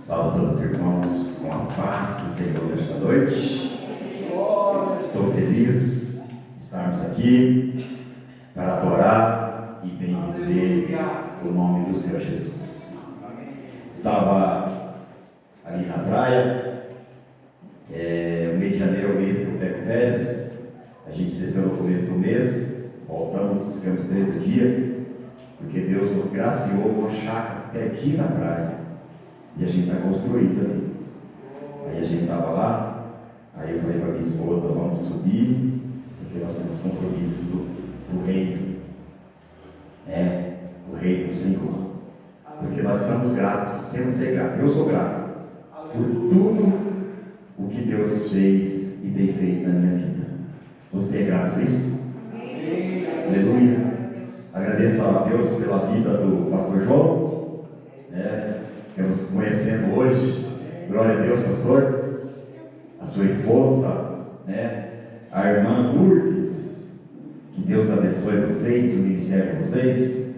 Salve todos os irmãos com a paz do Senhor nesta noite. Estou feliz de estarmos aqui para adorar e bendizer o nome do Senhor Jesus. Estava ali na praia, o mês de janeiro é o mês que eu pego férias. A gente desceu no começo do mês, voltamos, ficamos 13 dias, porque Deus nos graciou com uma chácara pertinho da praia. E a gente está construindo ali. Aí a gente estava lá, aí eu falei para minha esposa, vamos subir, porque nós temos compromisso do reino. O reino do Senhor. Porque nós somos gratos, sempre ser gratos. Eu sou grato por tudo o que Deus fez e tem feito na minha vida. Você é grato por isso? Aleluia. Agradeço a Deus pela vida do pastor João. Estamos conhecendo hoje, glória a Deus, pastor, a sua esposa, a irmã Lourdes, que Deus abençoe vocês, o ministério de vocês,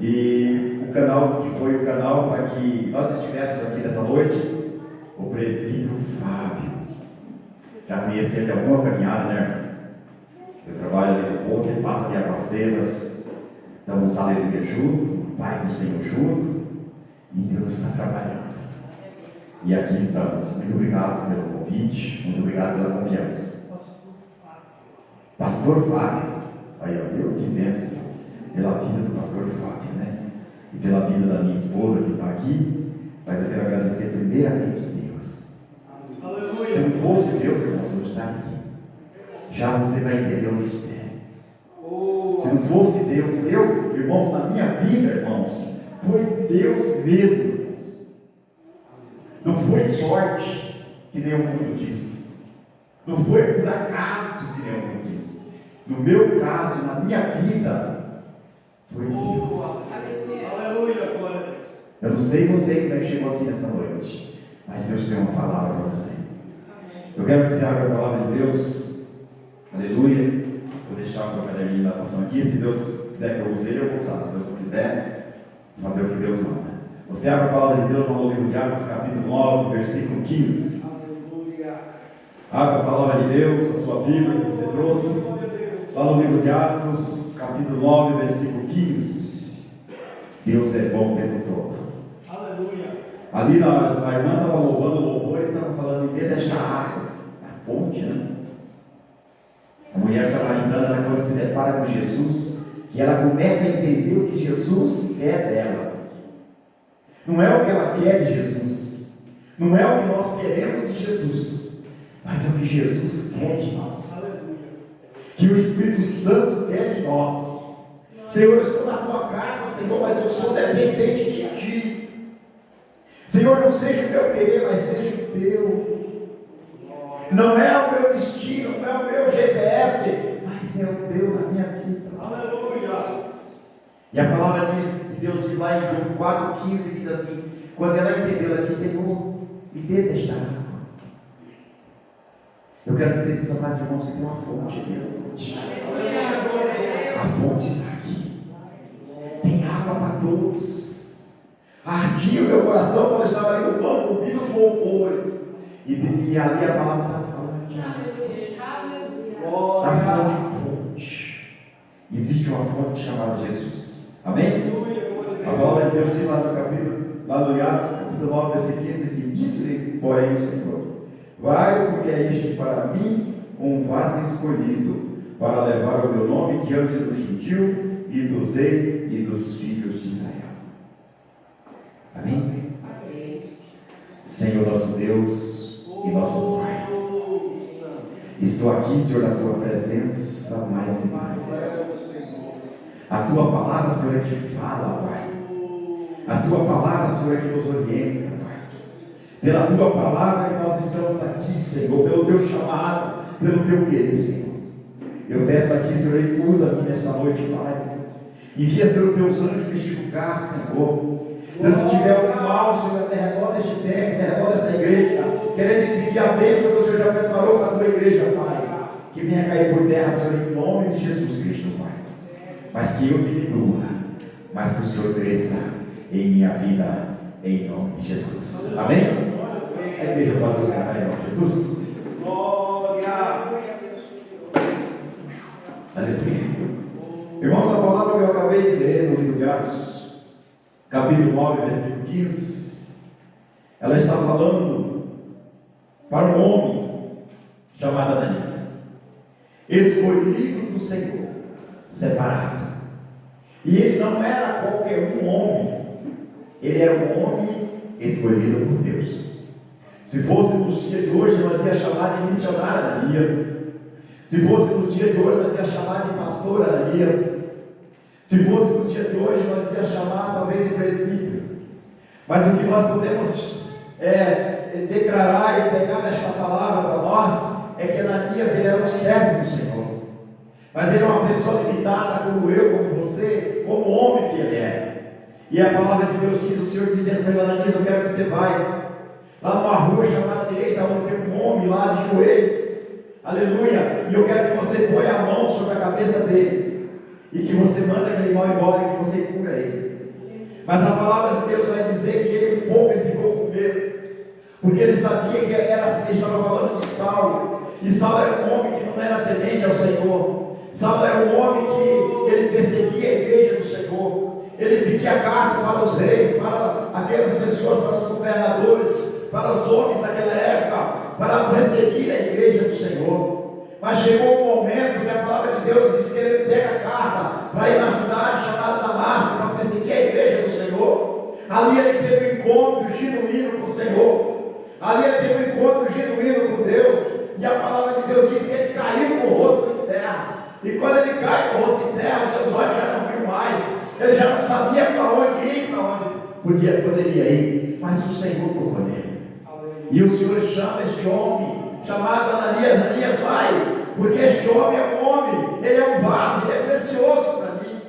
e o canal que foi o canal para que nós estivéssemos aqui nessa noite, o presbítero Fábio. Já conheci ele de alguma caminhada, né, irmão? Eu trabalho ali no posto, ele passa de Aguaceiras, damos aleluia junto, o Pai do Senhor junto. E Deus está trabalhando. E aqui estamos. Muito obrigado pelo convite. Muito obrigado pela confiança. Pastor Fábio. Olha, eu que bênção pela vida do pastor Fábio, E pela vida da minha esposa que está aqui. Mas eu quero agradecer primeiramente a Deus. Aleluia. Se não fosse Deus, irmãos, eu não estaria aqui. Já você vai entender o mistério. Se não fosse Deus, irmãos, na minha vida, irmãos, foi Deus mesmo, irmãos. Não foi sorte, que nem o mundo diz. Não foi por acaso, que nem o mundo diz. No meu caso, na minha vida, foi Deus. Aleluia, glória a Deus. Eu não sei você que chegou aqui nessa noite, mas Deus tem uma palavra para você. Eu quero que você abra a palavra de Deus. Aleluia. Vou deixar o meu caderninho da passão aqui. Se Deus quiser que eu use ele, eu vou usar. Se Deus não quiser, fazer o que Deus manda. Você abre a palavra de Deus no livro de Atos, capítulo 9, versículo 15. Aleluia. Abra a palavra de Deus, a sua Bíblia que você trouxe. Lá no livro de Atos, capítulo 9, versículo 15. Deus é bom o tempo todo. Aleluia. Ali a irmã estava louvando o louvor e estava falando em dentro desta água, a fonte, A mulher samaritana, ela, quando se depara com Jesus, e ela começa a entender o que Jesus quer dela. Não é o que ela quer de Jesus, não é o que nós queremos de Jesus, mas é o que Jesus quer de nós, que o Espírito Santo quer de nós. Senhor, eu estou na tua casa, Senhor, mas eu sou dependente de ti. Senhor, não seja o meu querer, mas seja o teu. Não é o meu destino, não é o meu GPS, mas é o teu na minha vida. Aleluia. E a palavra de Deus diz lá em João 4,15, diz assim: quando ela entendeu, ela disse: Senhor, me dê desta água. Eu quero dizer para os amados irmãos que tem uma fonte aqui nessa noite. A fonte está aqui. Tem água para todos. Ardia o meu coração quando eu estava ali no banco ouvindo os louvores. E ali a palavra está falando de água. Está falando de fonte. Existe uma fonte chamada Jesus. Amém? A palavra de Deus diz lá no Atos, capítulo 9, versículo 15, assim: disse-lhe, porém, o Senhor: vai, porque é este para mim um vaso escolhido, para levar o meu nome diante do gentil e dos reis e dos filhos de Israel. Amém? Senhor nosso Deus e nosso Pai, estou aqui, Senhor, na tua presença mais e mais. A tua palavra, Senhor, é que fala, Pai. A tua palavra, Senhor, é que nos orienta, Pai. Pela tua palavra que nós estamos aqui, Senhor, pelo teu chamado, pelo teu querer, Senhor. Eu peço a ti, Senhor, usa-me nesta noite, Pai. Envia, Senhor, os teus anjos neste lugar, Senhor. Deus, se tiver algum mal, Senhor, até redor deste templo, até redor dessa igreja, querendo pedir a bênção que o Senhor já preparou para a tua igreja, Pai, que venha cair por terra, Senhor, em nome de Jesus Cristo, Pai. Mas que eu diminua, mas que o Senhor cresça em minha vida, em nome de Jesus. Amém? A igreja pode se sentar em nome de Jesus. Aleluia. Irmãos, a palavra que eu acabei de ler no livro de Atos, capítulo 9, versículo 15, ela está falando para um homem chamado Ananias, escolhido do Senhor, separado. E ele não era qualquer um homem, ele era um homem escolhido por Deus. Se fosse nos dias de hoje, nós ia chamar de missionário Ananias. Se fosse nos dias de hoje, nós ia chamar de pastor Ananias. Se fosse no dia de hoje, nós ia chamar talvez de presbítero. Mas o que nós podemos declarar e pegar nesta palavra para nós é que Ananias, ele era um servo do Senhor. Mas ele é uma pessoa limitada, como eu, como você, como homem que ele é. E a palavra de Deus diz, o Senhor dizendo para ele: Ananias, eu quero que você vai lá numa rua chamada direita, onde tem um homem lá de joelho. Aleluia. E eu quero que você ponha a mão sobre a cabeça dele, e que você manda aquele mal embora, e que você cura ele. Mas a palavra de Deus vai dizer que ele, um pouco, ele ficou com medo, porque ele sabia que ele estava falando de Saulo. E Saulo era um homem que não era temente ao Senhor. Saulo era um homem que ele perseguia a igreja do Senhor. Ele pedia carta para os reis, para aquelas pessoas, para os governadores, para os homens daquela época, para perseguir a igreja do Senhor. Mas chegou um momento que a palavra de Deus diz que ele pega a carta para ir na cidade chamada Damasco, para perseguir a igreja do Senhor. Ali ele teve um encontro genuíno com o Senhor. Ali ele teve um encontro genuíno com Deus. E a palavra de Deus diz que ele caiu com o rosto em terra. E quando ele cai com o rosto em terra, os seus olhos já não viam mais. Ele já não sabia para onde ir, para onde poderia ir. Mas o Senhor tocou nele. E o Senhor chama este homem, chamado Ananias: Ananias, vai, porque este homem é um homem, ele é um vaso, ele é precioso para mim.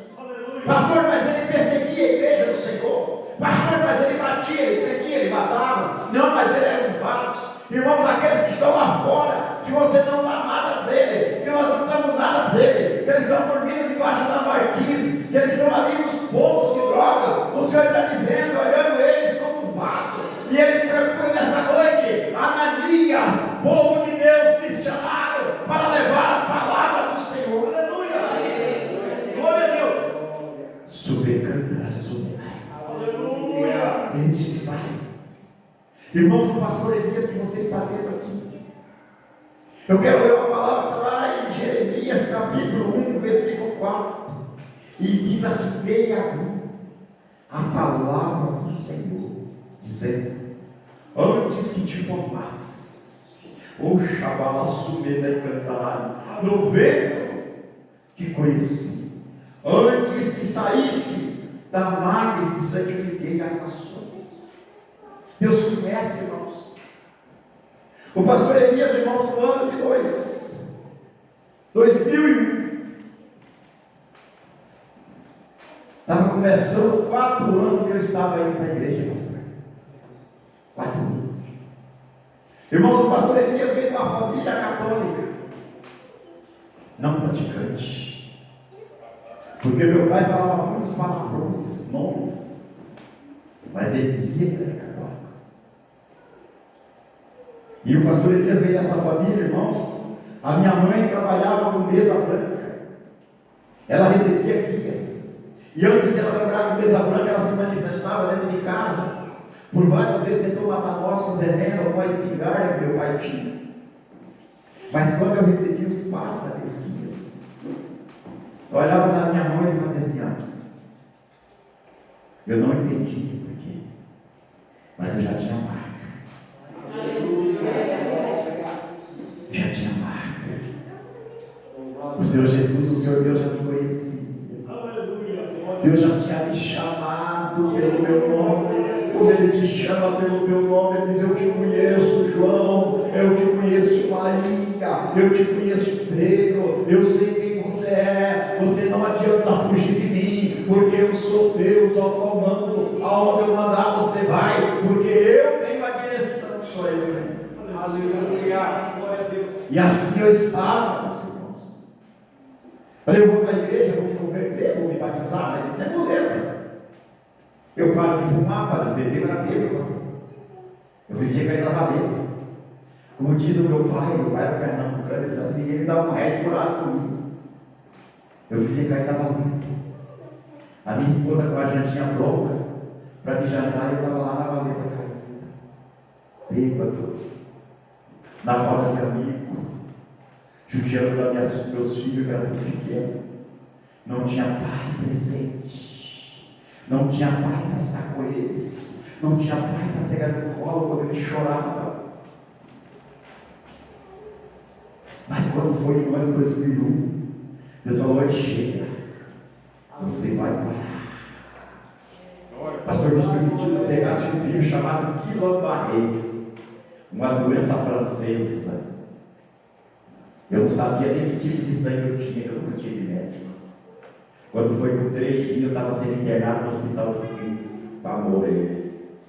Pastor, mas ele perseguia a igreja do Senhor. Pastor, mas ele batia, ele prendia, ele matava. Não, mas ele era um vaso. Irmãos, aqueles que estão lá fora, que você não dá nada dele, que nós não damos nada dele, que eles estão dormindo debaixo da marquise, que eles estão ali nos pontos de droga, o Senhor está dizendo, olhando eles como um vaso, e ele procura nessa noite Ananias, povo de Deus missionário, para levar a palavra do Senhor. Aleluia! Glória a Deus! Subecanta, aleluia! Ele disse: vai. Irmãos, o pastor Elias que você está vendo aqui, eu quero ler uma palavra lá em Jeremias capítulo 1, versículo 4, e diz assim: veio a mim a palavra do Senhor, dizendo: antes que te formasse, ou chamava sumida e cantará, no vento que conheci, antes que saísse da madre, te santifiquei as nações. Deus conhece, irmãos. O pastor Elias, irmãos, no ano de 2001, estava começando 4 anos que eu estava indo para a igreja, pastor. 4 anos. Irmãos, o pastor Elias veio de uma família católica, não praticante, porque meu pai falava muitos palavrões, nomes, mas ele dizia que era católico. E o pastor Elias veio dessa família, irmãos. A minha mãe trabalhava com mesa branca, ela recebia guias, e antes de ela trabalhar com mesa branca, ela se manifestava dentro de casa. Por várias vezes tentou matar nós com veneno ou com a espingarda que meu pai tinha. Mas quando eu recebi os passos daqueles guias, eu olhava na minha mãe e fazia assim: eu não entendi por quê, mas eu já tinha marca. Já tinha marca. O Senhor Jesus, o Senhor Deus já me conhecia. Deus já tinha me chamado pelo meu nome. Como Ele te chama pelo teu nome, Ele diz: eu te conheço, João, eu te conheço, Maria, eu te conheço, Pedro, eu sei quem você é. Você não adianta fugir de mim, porque eu sou Deus ao comando, aonde eu mandar você vai, porque eu tenho a direção, só eu tenho. Aleluia, glória a Deus. E assim eu estava, meus irmãos. Falei: eu vou para a igreja, vou me converter, vou me batizar, mas isso é moleza. Eu paro de fumar, paro de beber, eu era bêbado. Eu vivia que eu estava bêbado. Como diz o meu pai era pernambucano, ele falou assim: ninguém me dá um resto por lado comigo. Eu vivia que eu estava bêbado. A minha esposa com a jantinha pronta para me jantar, eu estava lá na valeta caída, bêbado, na roda de amigo, judiando dos meus filhos que eram muito pequenos. Não tinha pai presente, não tinha pai para estar com eles, não tinha pai para pegar no colo quando ele chorava. Mas quando foi no ano 2001, Deus falou: chega, você vai parar. O pastor nos permitiu que eu pegasse um vírus chamado Guillain-Barré, uma doença francesa. Eu não sabia nem que tipo de sangue eu tinha, eu nunca tive médico. Quando foi por 3 dias, eu estava sendo internado no hospital para morrer.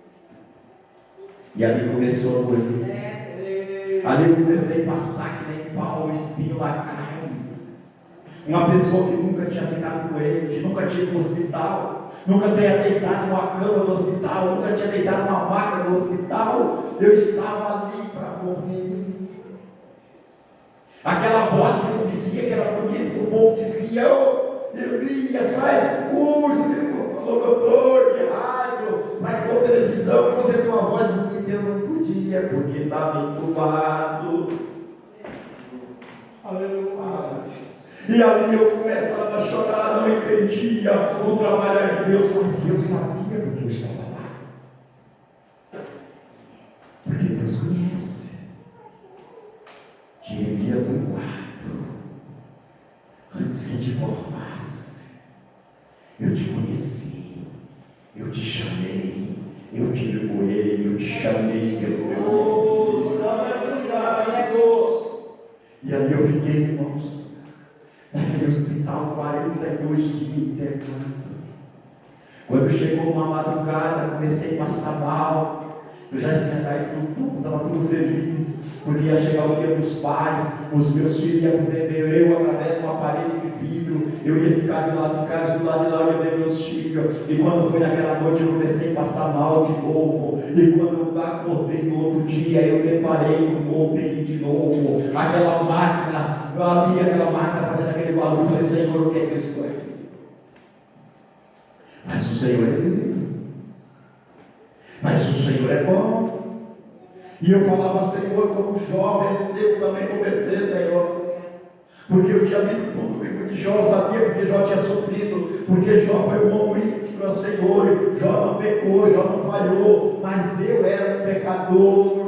E ali começou a doer. Ali eu comecei a passar que nem pau, espinho na carne. Uma pessoa que nunca tinha ficado doente, nunca tinha ido no hospital, nunca tinha deitado numa cama do hospital, nunca tinha deitado numa maca do hospital. Eu estava ali para morrer. Aquela voz que eu dizia que era bonita, que o povo dizia: ô Elias, faz curso de locutor, de rádio, para televisão, que você tem uma voz bonita. Eu não podia, porque estava entubado. Aleluia. E ali eu começava a chorar, não entendia o trabalhar de Deus, mas eu sabia porque eu estava lá. Porque Deus conhece. Jeremias 1:4. Antes que te formasse, eu te conheci, eu te chamei, eu te mergulhei, eu te chamei pelo teu nome. E ali eu fiquei, irmãos, naquele hospital 42 dias internado. Quando chegou uma madrugada, comecei a passar mal. Eu já tinha saído do tubo, estava tudo feliz, porque ia chegar o dia dos pais, os meus filhos iam poder ver eu através de uma parede de vidro. Eu ia ficar do lado de casa, do lado de lá eu ia ver meus filhos. E quando foi naquela noite eu comecei a passar mal de novo. E quando eu acordei no outro dia, eu deparei com o UTI de novo. Aquela máquina, eu abri aquela máquina fazendo aquele barulho. Eu falei: Senhor, o que é que eu estou aqui? Mas o Senhor é bom. Mas o Senhor é bom. E eu falava: Senhor, como Jó venceu, também vou vencer, Senhor. Porque eu tinha lido tudo o livro de Jó, eu sabia porque Jó tinha sofrido, porque Jó foi um homem íntimo ao Senhor. Jó não pecou, Jó não falhou, mas eu era um pecador.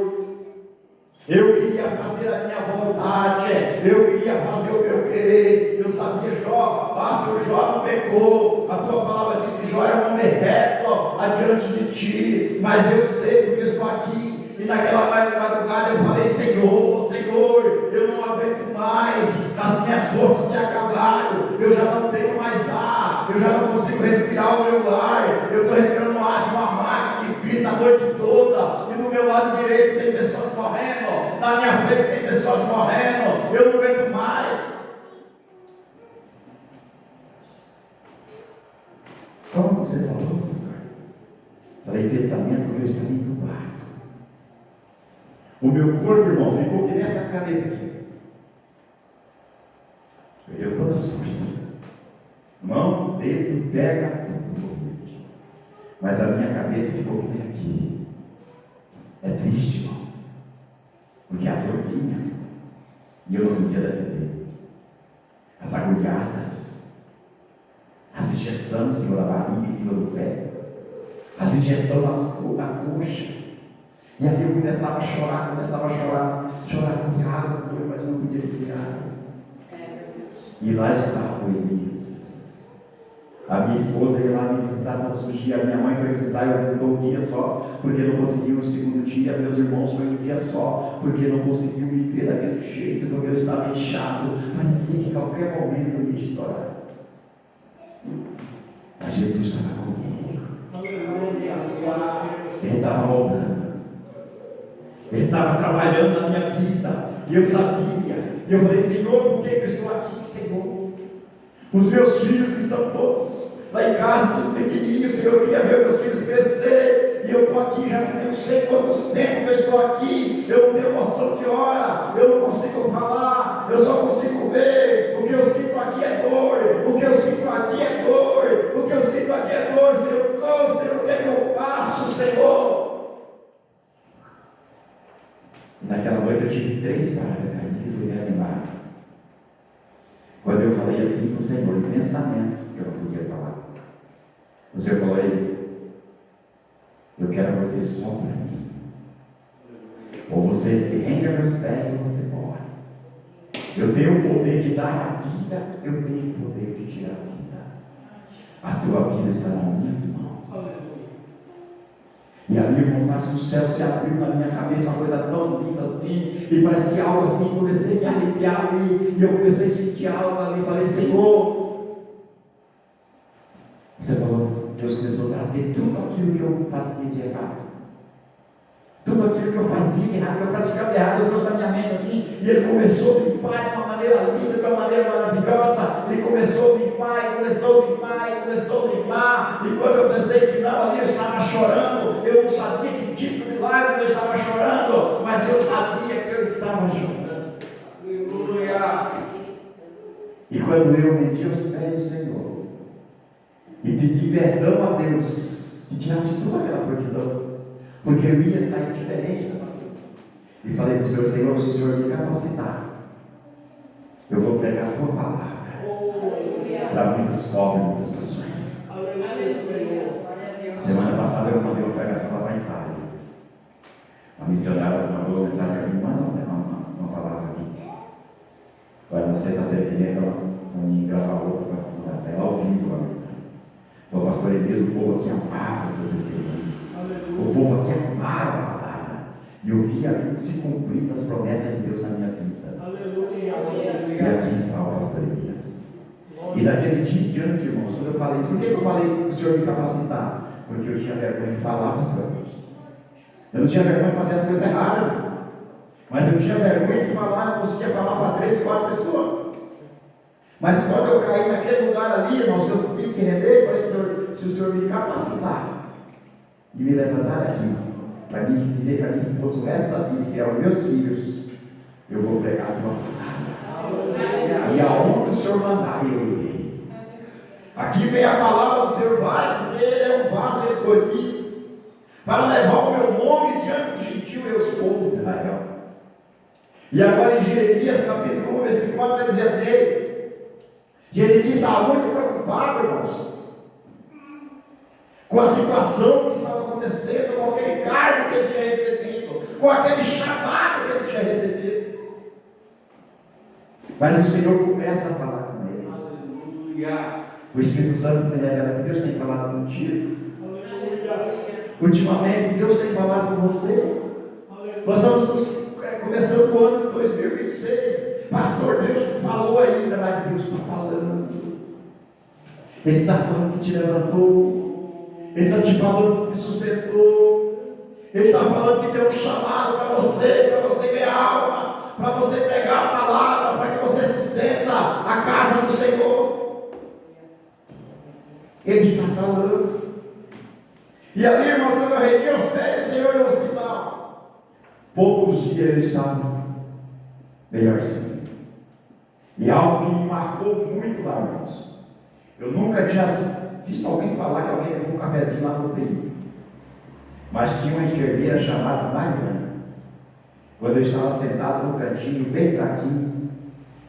Eu queria fazer a minha vontade, eu queria fazer o meu querer. Eu sabia, Jó, se o Jó não pecou, a tua palavra diz que Jó era um homem reto adiante de ti, mas eu sei porque estou aqui. E naquela madrugada eu falei: Senhor, Senhor, eu não aguento mais, as minhas forças se acabaram, eu já não tenho mais ar, eu já não consigo respirar o meu ar, eu estou respirando o ar de uma máquina que grita a noite toda, e do meu lado direito tem pessoas morrendo, na minha frente tem pessoas morrendo, eu não aguento mais. Como você falou, pastor? Falei: pensamento meu está entubado. O meu corpo, irmão, ficou que nessa caneta aqui. Perdeu todas as forças. Mão, dedo, perna, tudo. Mas a minha cabeça ficou que nem aqui. É triste, irmão. Porque a dor vinha. E eu não podia defender. As agulhadas. As injeções em cima da barriga, em cima do pé. As injeções na coxa. E ali eu começava a chorar com água, mas eu não podia dizer nada. E lá estava o Elias. A minha esposa ia lá me visitar todos os dias, a minha mãe foi visitar, eu visitou um dia só, porque não conseguiu no segundo dia, meus irmãos foi um dia só, porque não conseguiu me ver daquele jeito, porque eu estava inchado, parecia que em qualquer momento eu ia estourar. Mas Jesus estava comigo. Ele estava moldando. Ele estava trabalhando na minha vida, e eu sabia, e eu falei: Senhor, por que eu estou aqui, Senhor? Os meus filhos estão todos lá em casa, tudo pequenininho, Senhor, eu queria ver meus filhos crescer, e eu estou aqui, já não sei quantos tempos que eu estou aqui, eu não tenho noção de hora, eu não consigo falar, eu só consigo ver, o que eu sinto aqui é dor, o que eu sinto aqui é dor, o que eu sinto aqui é dor, Senhor, o que é que eu faço, Senhor? Naquela noite eu tive 3 paradas, cara, e fui reanimado. Quando eu falei assim para o Senhor, em pensamento, que eu não podia falar, o Senhor falou aí, eu quero você só para mim. Ou você se rende a meus pés ou você morre. Eu tenho o poder de dar a vida, eu tenho o poder de tirar a vida. A tua vida está nas minhas mãos. E ali, irmãos, mas o céu se abriu na minha cabeça, uma coisa tão linda assim, e parece que algo assim, comecei a me arrepiar ali, e eu comecei a sentir algo ali, falei, Senhor, você falou, Deus começou a trazer tudo aquilo que eu fazia de errado. Tudo aquilo que eu fazia de errado, que eu praticava errado, Deus trouxe na minha mente assim, e Ele começou a limpar de uma maneira linda, de uma maneira maravilhosa, e começou a limpar, e começou a limpar, e começou a limpar, e quando eu pensei que não, ali eu estava chorando, eu não sabia que tipo de lágrima eu estava chorando, mas eu sabia que eu estava chorando. Aleluia! E quando eu rendi aos pés do Senhor, e pedi perdão a Deus, e tirasse toda aquela prontidão, porque eu ia sair diferente da minha vida. E falei para o Senhor, Senhor, se o Senhor me capacitar, eu vou pregar a tua palavra para muitos pobres, muitas nações. Semana passada eu mandei uma pregação lá para a Itália. A missionária mandou uma mensagem para mim, manda uma palavra aqui. Agora na sexta-feira que vem ela me gravar outra para mandar ela ao vivo. O pastor Elias, o povo aqui amava o teu testemunho. O povo aqui amava a palavra. E eu vi ali se cumprir as promessas de Deus na minha vida. Aleluia. E aqui está o pastor Elias. E daquele dia em diante, irmãos, quando eu falei isso, por que eu falei que o Senhor me capacitar? Porque eu tinha vergonha de falar, pastor. Eu não tinha vergonha de fazer as coisas erradas, mas eu tinha vergonha de falar, não conseguia falar para 3, 4 pessoas. Mas quando eu caí naquele lugar ali, irmãos, que eu tive que render, falei para o Senhor, se o Senhor me capacitar e me levantar aqui, para mim viver com a minha esposa o resto da vida, que é os meus filhos, eu vou pregar a tua palavra. E aonde o Senhor mandar, eu irei. Aqui vem a palavra do Senhor, vai, porque Ele é um vaso escolhido para levar o meu nome diante do gentil e os povos de Israel. E agora em Jeremias capítulo 1, versículo 4, vai dizer assim, Jeremias estava muito preocupado, irmãos, com a situação que estava acontecendo, com aquele cargo que ele tinha recebido, com aquele chamado que ele tinha recebido. Mas o Senhor começa a falar com ele. Aleluia. O Espírito Santo me revela que Deus tem falado contigo. Aleluia. Ultimamente Deus tem falado com você. Aleluia. Nós estamos começando o ano de 2026. Pastor, Deus não falou ainda, mas Deus está falando. Ele está falando que te levantou. Ele está te falando que te sustentou. Ele está falando que tem um chamado para você ganhar alma, para você pregar a palavra, para que você sustenta a casa do Senhor. Ele está falando. E ali, irmãos, quando eu rendi os pés do Senhor no hospital, poucos dias ele estava melhorzinho. E algo que me marcou muito lá, irmãos. Eu nunca tinha visto alguém falar que alguém levou um cafezinho lá no UTI. Mas tinha uma enfermeira chamada Mariana. Quando eu estava sentado no cantinho, bem fraquinho,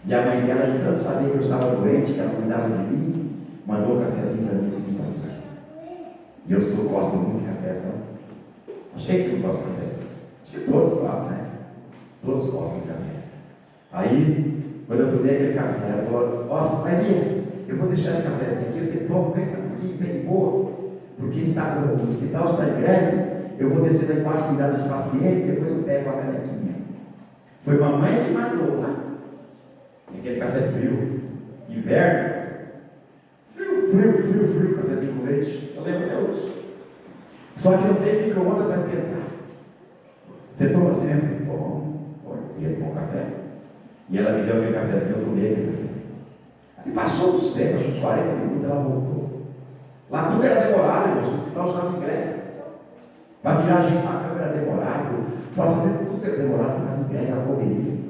e a mãe dela, de tanto saber que eu estava doente, que ela cuidava de mim, mandou um cafezinho para mim assim, pastor. E eu gosto muito de café, sabe? Acho que eu gosto de café. Acho que todos gostam, né? Todos gostam de café. Aí, quando eu tomei aquele café, ela falou, nossa, Elias, eu vou deixar esse cafezinho aqui, você toma bem tranquilo, bem de boa, porque o hospital está em greve, eu vou descer lá embaixo cuidar dos pacientes, depois eu pego a canequinha. Foi mamãe que mandou lá. Aquele café frio, inverno, frio, cafezinho com leite, eu lembro até hoje. Só que não tem micro-ondas para esquentar. Você toma assim, né? Bom, eu queria tomar um café. E ela me deu aquele cafezinho, eu tomei aquele café. Aí passou dos tempos, uns 40 minutos, ela voltou. Lá tudo era demorado, irmãos. O hospital estava em greve. Para virar a gente para a câmera era demorado. Para fazer tudo era demorado, estava em greve, era correria.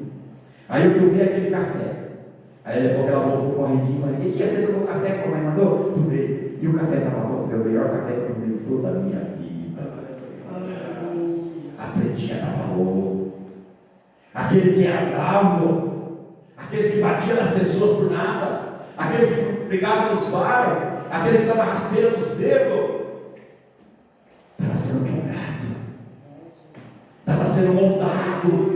Aí eu tomei aquele café. Aí depois ela voltou correndinho, falei, o que você tomou café que a mãe mandou? Tomei. E o café estava bom, foi o melhor café que eu tomei toda a minha vida. Aprendi a dar valor. Aquele que era bravo, aquele que batia nas pessoas por nada, aquele que brigava nos bairros, aquele que dava rasteira nos dedos, estava sendo quebrado, estava sendo moldado.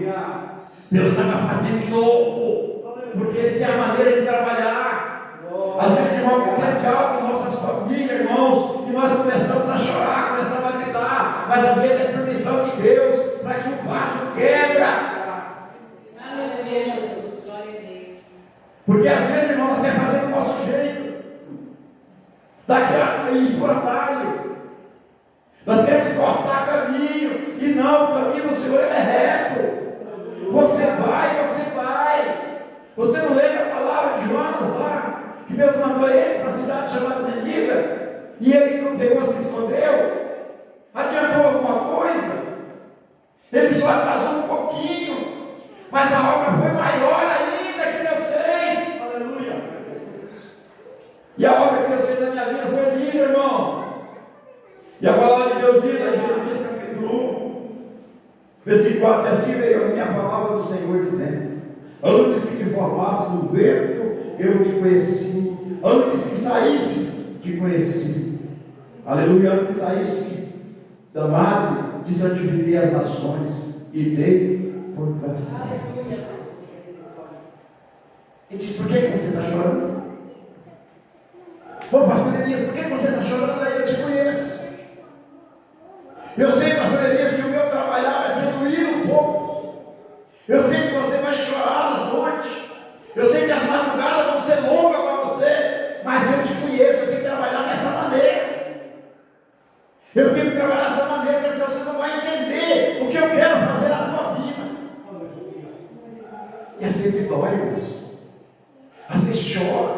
Deus estava fazendo de novo, porque Ele tem a maneira de trabalhar. Às vezes, irmão, acontece algo em nossas famílias, irmãos, e nós começamos a chorar, começamos a gritar, mas às vezes é permissão de Deus para que o vaso quebra. Aleluia, Jesus, glória a Deus. Porque às vezes, irmão, nós queremos fazer do nosso jeito, ir para o atalho. Nós queremos cortar caminho, e não, o caminho do Senhor é reto. Você vai, você vai. Você não lembra a palavra de Jonas lá? Que Deus mandou ele para a cidade chamada Nínive, e ele não pegou, se escondeu. Adiantou alguma coisa? Ele só atrasou um pouquinho, mas a obra foi maior ainda que Deus fez. Aleluia. E a obra que Deus fez na minha vida foi linda, irmãos. E a palavra de Deus diz em Jeremias capítulo 1, versículo 4, assim veio a minha palavra do Senhor dizendo: antes que te formasse no vento, eu te conheci. Antes que saísse, te conheci. Aleluia. Antes que saísse da madre, te santifiquei as nações e dei por profeta. Ele diz: por que você está chorando? Ô pastor Elias, por que você está chorando? Aí eu te conheço. Eu sei, pastor Elias, que o meu trabalhar vai ser doído um pouco. Eu sei que você vai chorar nas noites. Eu sei que as madrugadas vão ser longas para você. Mas eu te conheço, eu tenho que trabalhar dessa maneira. Eu tenho que trabalhar dessa maneira, porque senão você não vai entender o que eu quero fazer na tua vida. E às vezes dói, irmãos. Às vezes chora.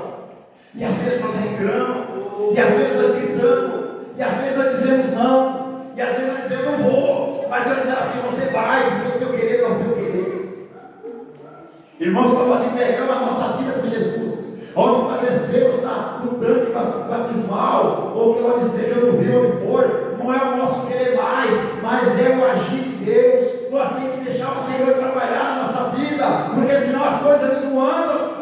E às vezes nós reclamamos. E às vezes nós gritamos. E às vezes nós dizemos não. E às vezes nós dizemos eu não vou. Mas Deus diz assim: você vai, porque o teu querer é o teu querer. Irmãos, quando nós entregamos a nossa vida para Jesus, onde nós descemos no tanque batismal, ou que onde seja no rio onde for, não é o nosso querer mais, mas é o agir de Deus. Nós temos que deixar o Senhor trabalhar na nossa vida, porque senão as coisas não andam.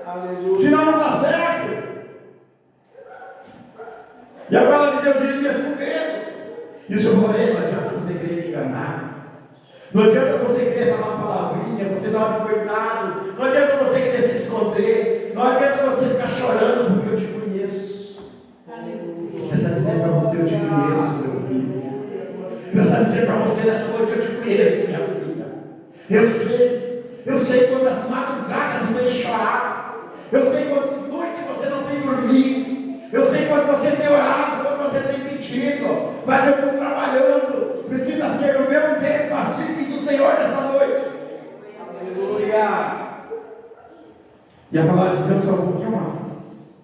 Aleluia. Senão não dá certo. E a palavra de Deus, Jeremias, com medo. E o Senhor falou: não adianta você querer me enganar. Não adianta você querer falar palavrinha, você dar uma cuidado. Não adianta você querer se esconder. Não adianta você ficar chorando, porque eu te conheço. Aleluia. Deus está dizendo para você: eu te conheço, meu filho. Deus está dizendo para você nessa noite: eu te conheço, minha filha. Eu sei quantas madrugadas tu tem chorado. Eu sei quantas noites você não tem dormido. Eu sei quanto você tem orado, quanto você tem pedido. Mas eu estou trabalhando. Precisa ser no meu tempo, assim diz o Senhor nessa noite. Aleluia. E a palavra de Deus é um pouquinho mais.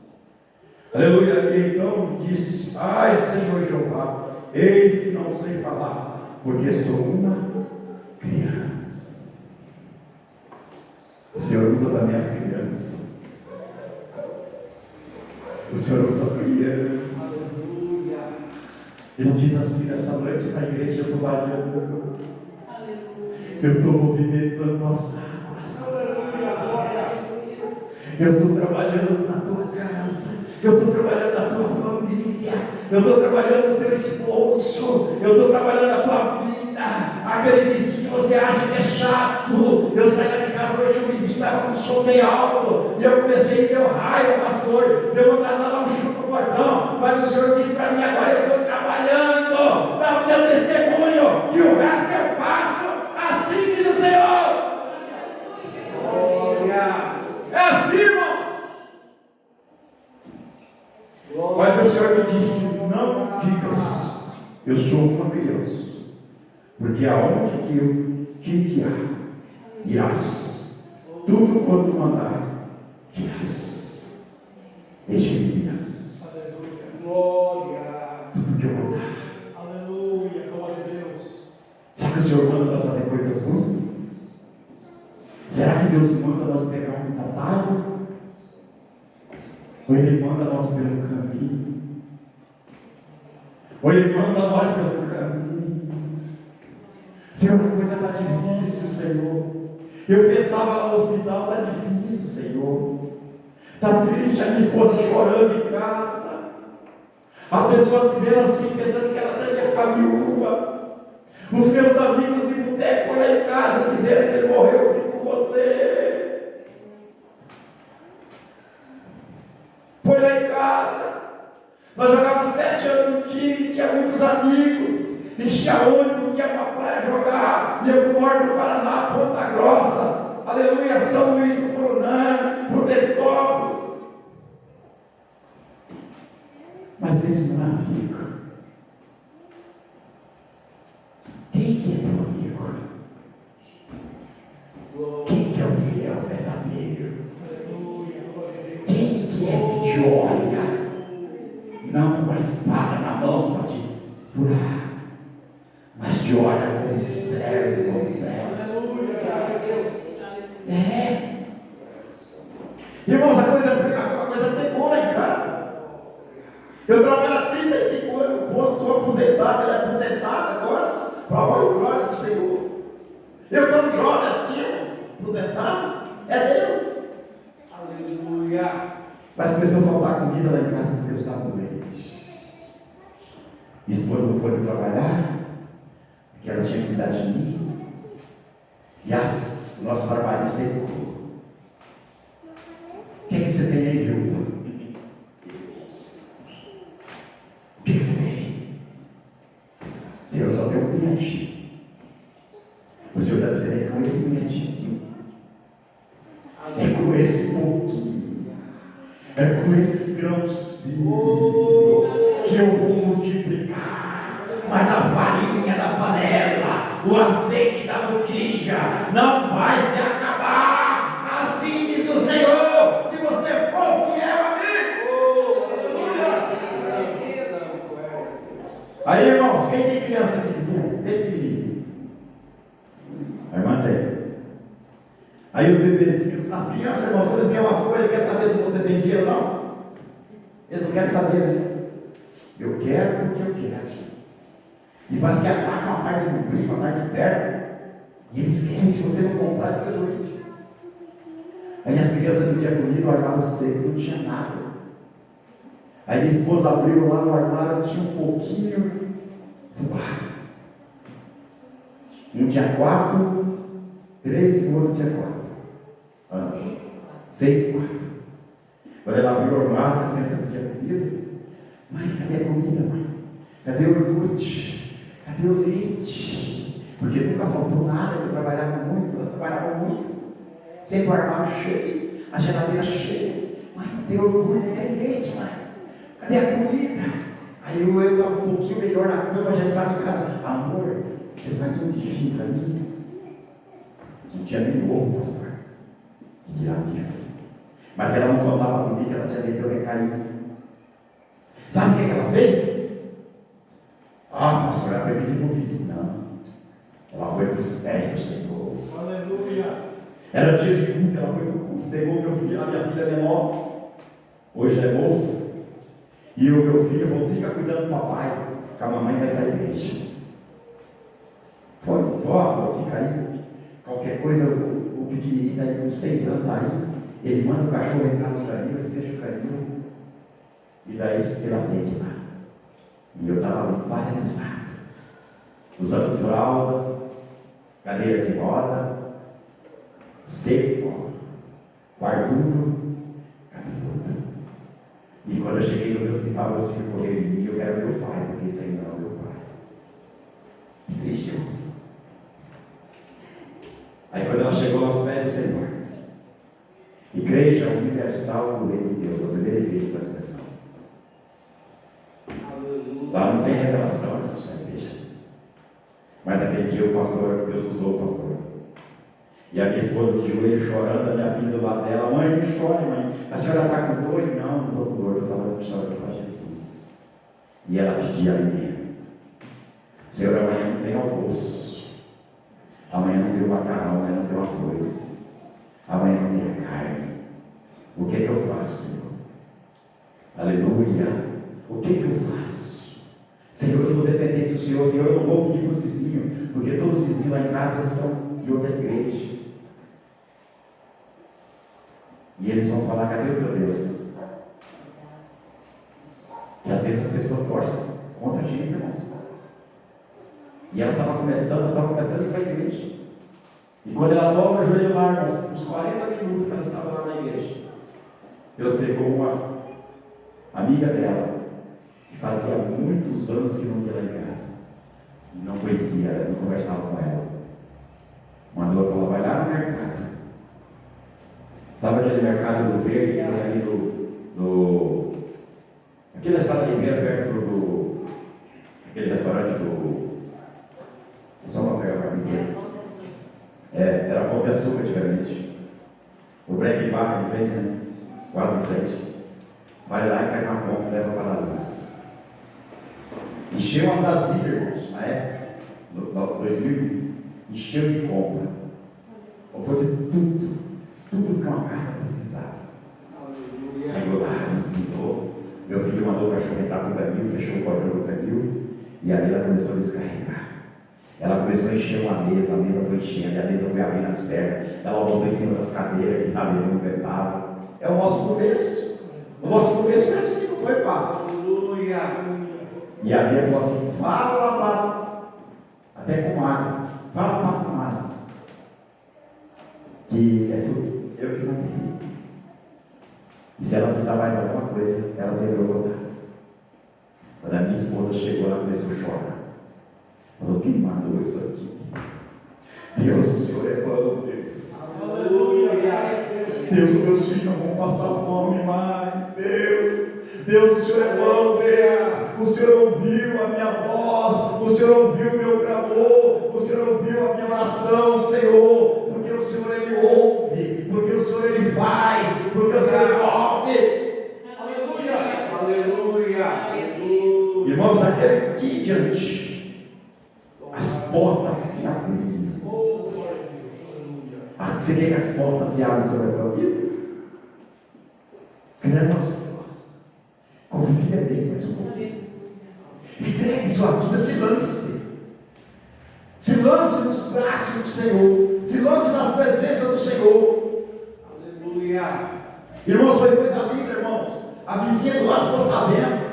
Aleluia. E então disse: ai, Senhor Jeová, eis que não sei falar, porque sou uma criança. O Senhor usa também as crianças. O Senhor usa as crianças. Ele diz assim nessa noite para a igreja: eu estou variando. Eu estou movimentando as águas. Eu estou trabalhando na tua casa. Eu estou trabalhando na tua família. Eu estou trabalhando no teu esposo. Eu estou trabalhando na tua vida. Aquele vizinho que você acha que é chato. Eu saí da minha casa hoje, o vizinho estava com um som bem alto. E eu comecei a ter raiva, pastor. Eu mandava lá dar um chute no portão. Mas o Senhor disse para mim: agora eu estou trabalhando. Dá o teu testemunho. Que o resto eu faço. Assim diz o Senhor. É assim, irmãos. Mas o Senhor me disse: não digas, eu sou uma criança, porque aonde que eu te enviar, irás, tudo quanto mandar, irás. Deixa-me irás. Tudo que eu mandar. Aleluia, glória a Deus. Será que o Senhor manda nós fazer coisas ruins? Será que Deus manda nós pegarmos atalho? Ou Ele manda nós pelo caminho? Ou Ele manda nós pelo caminho? Senhor, a coisa está difícil, Senhor. Eu pensava lá no hospital, está difícil, Senhor. Está triste, a minha esposa chorando em casa. As pessoas dizendo assim, pensando que ela já ia ficar viúva. Os meus amigos de boteco foram lá em casa dizendo que ele morreu, eu fico com você. Foi lá em casa. Nós jogávamos 7 anos no time, tinha muitos amigos. Enchia ônibus, ia para a praia jogar. Ia para o norte do Paraná, Ponta Grossa. Aleluia, São Luís do Brunã, Prudentópolis. Mas esse não é amigo. Quem que é teu amigo? Quem que é o fiel verdadeiro? Quem que é que te olha? Não com a espada na mão para te furar, mas te olha como servo, como servo. É. Irmãos, a coisa pegou lá em casa. Eu trabalho há 35 anos no posto, sou aposentado, ele é aposentado agora, para a honra e glória do Senhor. Eu tão jovem assim, irmãos, aposentado, é Deus. Aleluia. Mas começou a faltar comida lá em casa porque eu estava doente. Minha esposa não pôde trabalhar, porque ela tinha que cuidar de mim. E o nosso trabalho secou. O que você tem aí, viúva? O que você tem? Senhor, eu só tenho um cliente. O Senhor está dizendo, é com esse clientinho. É com esse pouquinho. É com esses grãozinhos que eu vou multiplicar. Mas a farinha da panela, o azeite da botija, não vai se acabar. Assim diz o Senhor, se você for fiel a mim. Aí, irmãos, quem tem criança aqui? Bem pequenininho. A irmã tem. Aí os bebezinhos, as crianças, irmãos, quando vêm umas coisas, quer saber se você tem dinheiro ou não? Eles não querem saber, né? Eu quero porque eu quero. E parece que ataca uma parte do primo, uma parte do perto. E eles querem, se você não comprar, você vai doente. Aí as crianças pediam comida, o armário seco, não tinha nada. Aí minha esposa abriu lá no armário, tinha um pouquinho. Um tinha 4, 3, o outro tinha 4. 6 e 4. Quando ela abriu o armário, as crianças pediam comida. Mãe, cadê a comida, mãe? Cadê o iogurte? Cadê o leite? Porque nunca faltou nada, eu trabalhava muito, nós trabalhávamos muito. Sempre o armário cheio, a geladeira cheia. Mãe, cadê o iogurte? Cadê o leite, mãe? Cadê a comida? Aí eu estava um pouquinho melhor na cama, já estava em casa. Amor, você faz um bifinho para mim? Não tinha nem ovo, pastor. Que dirá bife? Mas ela não contava comigo, ela tinha medo de eu recair. Sabe o que ela fez? Ah, pastor, ela foi pedir para o vizinho. Não. Ela foi para os pés do Senhor. Aleluia. Era dia de culto, ela foi para o culto, pegou meu filho, a minha filha menor, hoje é moça, e o meu filho falou, fica cuidando do papai, que a mamãe vai para a igreja. Foi, fica aí. Qualquer coisa, o pequenininho está aí com 6 anos, está aí, ele manda o cachorro entrar no carinho, ele fecha o carinho, e daí ele atende lá. E eu estava ali paralisado, usando fralda, cadeira de roda, seco, barbudo, cabeludo. E quando eu cheguei no meu hospital, meus filhos correram de mim, eu quero meu pai, porque isso aí não é meu pai. Triste, irmãos. Aí quando ela chegou aos pés do Senhor, Igreja Universal do Reino de Deus, a primeira igreja das pessoas. Lá não tem revelação nessa igreja. Mas naquele dia o pastor, Deus usou o pastor. E a minha esposa de joelho chorando, a minha filha do lado dela, mãe, não chore, mãe. A senhora está com dor? Não estou com dor, estou falando que chora para Jesus. E ela pedia alimento. Senhor, amanhã não tem almoço. Amanhã não tem macarrão, amanhã não tem arroz. Amanhã não tem carne. O que é que eu faço, Senhor? Aleluia. O que é que eu faço? Senhor, eu estou dependente do Senhor. Senhor, eu não vou pedir para os vizinhos, porque todos os vizinhos lá em casa eles são de outra igreja. E eles vão falar: cadê o teu Deus? E às vezes as pessoas torcem contra a gente, irmãos. E ela estava começando a ir para a igreja. E quando ela dobra o joelho lá, irmãos, uns 40 minutos que ela estava lá na igreja, Deus pegou uma amiga dela, que fazia muitos anos que não ia lá em casa, e não conhecia, não conversava com ela. Mandou ela falar: vai lá no mercado. Sabe aquele mercado do verde que tem ali aquele restaurante Ribeira, perto aquele restaurante só uma pegar para mim. Era Pão de Açúcar antigamente. O Break Bar de frente, né? Quase em frente. Vai lá e faz uma compra e leva para a luz. Encheu a Brasília, irmãos, na época, no 2000, encheu de compra. Vou fazer tudo que uma casa precisava. Chegou lá, nos guiou. Meu filho mandou o cachorro entrar para o canil, fechou o portão do canil, e ali ela começou a descarregar. Ela começou a encher uma mesa, a mesa foi enchendo, a mesa foi abrindo as pernas, ela botou em cima das cadeiras, que a mesa não aguentava. É o nosso começo. O nosso começo foi assim, não foi fácil. E a Bíblia falou assim: fala para até comadre, fala para a comadre, que eu que mandei. E se ela precisar mais alguma coisa, ela tem meu contato. Quando a minha esposa chegou, ela começou a chorar. Falou: quem mandou isso aqui? Deus, o Senhor é bom, Deus. Aleluia. Deus, os meus filhos não vão passar fome mais. Deus, o Senhor é bom, Deus. O Senhor ouviu a minha voz, o Senhor ouviu o meu clamor, o Senhor ouviu a minha oração, Senhor. Porque o Senhor, Ele ouve, porque o Senhor, Ele faz, porque o Senhor, Ele ouve. Aleluia. Irmãos, aquele dia diante, as portas se abriram. Você quer que as portas se abram sobre a tua vida? Crê no Senhor. Confia nele mais um pouquinho. Entregue sua vida, se lance. Se lance nos braços do Senhor. Se lance nas presenças do Senhor. Aleluia. Irmãos, foi coisa linda, irmãos. A vizinha do lado ficou sabendo.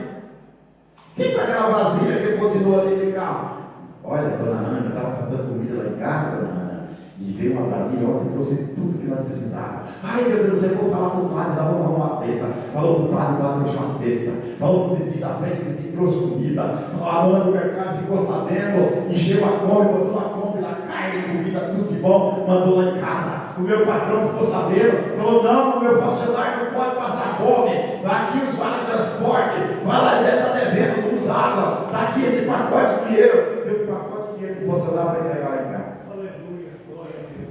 Quem foi aquela vasilha que cozinhou ali de carro? Olha, dona Ana estava faltando comida lá em casa, dona Ana. E veio uma Brasília ontem e trouxe tudo que nós precisávamos. Ai, meu Deus, eu vou falar para o padre, vamos arrumar uma cesta. Falou para o padre, o padre trouxe uma cesta. Falou para o vizinho da frente, o vizinho trouxe comida. A dona do mercado ficou sabendo, encheu a Kombi, botou na Kombi lá, carne, comida, tudo de bom, mandou lá em casa. O meu patrão ficou sabendo, falou: não, o meu funcionário não pode passar fome. Aqui os vale transporte, vai lá dentro, está devendo luz, água. Está aqui esse pacote de dinheiro. Deu um pacote de dinheiro para o funcionário para entregar lá em casa.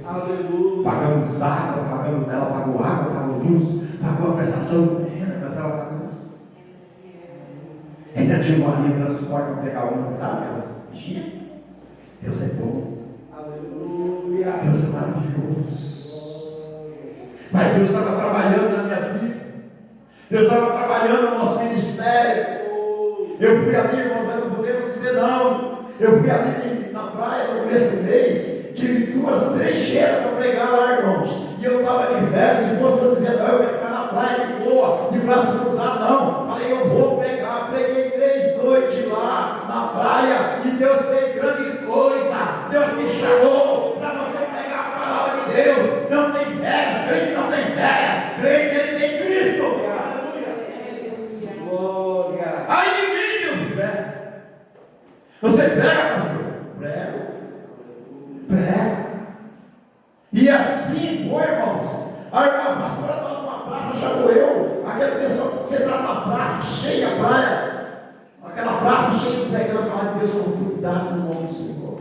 Aleluia. Pagamos água, ela pagou água, pagou luz, pagou a prestação, mas ela pagou. Ainda tinha uma linha de transporte para pegar uma, sabe? Elas mexiam. Deus é bom. Aleluia. Deus é maravilhoso. Mas Deus estava trabalhando na minha vida. Deus estava trabalhando no nosso ministério. Eu fui ali, irmãos, nós não podemos dizer não. Eu fui ali na praia no começo do mês. Tive 2 trecheiras para pregar lá, irmãos. E eu estava de férias. Se fosse eu dizer não, eu ia ficar na praia de boa, de braço cruzado, não. Falei: eu vou pregar. Preguei 3 noites lá na praia. E Deus fez grandes coisas. Deus me chamou para você pregar a palavra de Deus. Não tem férias, crente não tem férias. Crente, ele tem Cristo. Glória. Aí de mim, se eu fizer. Você prega, pastor? Prego. E assim foi, irmãos. A pastora estava numa praça, chamou eu. Aquela pessoa, você está numa praça cheia de praia. Aquela praça cheia de pregando a palavra de Deus com cuidado no nome do Senhor.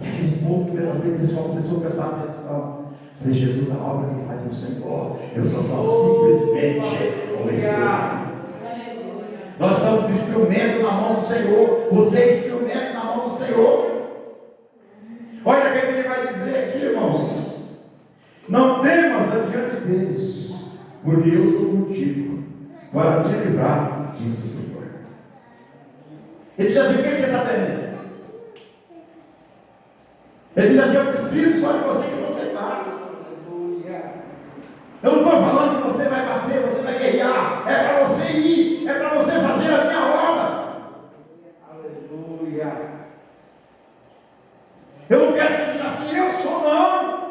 E aqueles povos que o pessoal começou a prestar atenção. Falei: Jesus, a obra que faz o Senhor. Eu sou só simplesmente um instrumento. Nós somos instrumento na mão do Senhor. Você é instrumento na mão do Senhor. Olha o que ele vai dizer aqui, irmãos. Não temas adiante deles, porque eu estou contigo para te livrar, diz o Senhor. Ele diz assim: o que você está temendo? Ele diz assim: eu preciso só de você que você vai. Eu não estou falando que você vai bater, você vai guerrear. É para você ir, é para você fazer a minha obra. Aleluia. Eu não quero que você diga assim: eu sou, não.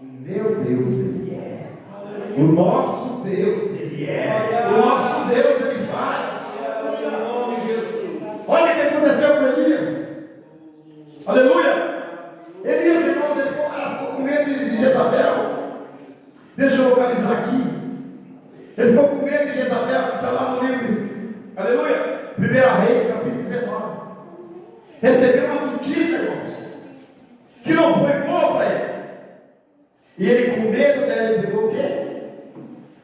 O meu Deus, Ele é. O nosso Deus, Ele é. O nosso Deus, Ele faz. Em nome de Jesus. Olha o que aconteceu com Elias. Aleluia. Elias, irmãos, ele ficou com medo de Jezabel. Deixa eu localizar aqui. Ele ficou com medo de Jezabel, que está lá no livro, aleluia, 1 Reis, capítulo 19. Recebeu uma notícia, irmãos, que não foi boa para ele. E ele, com medo dela, ele pegou o quê?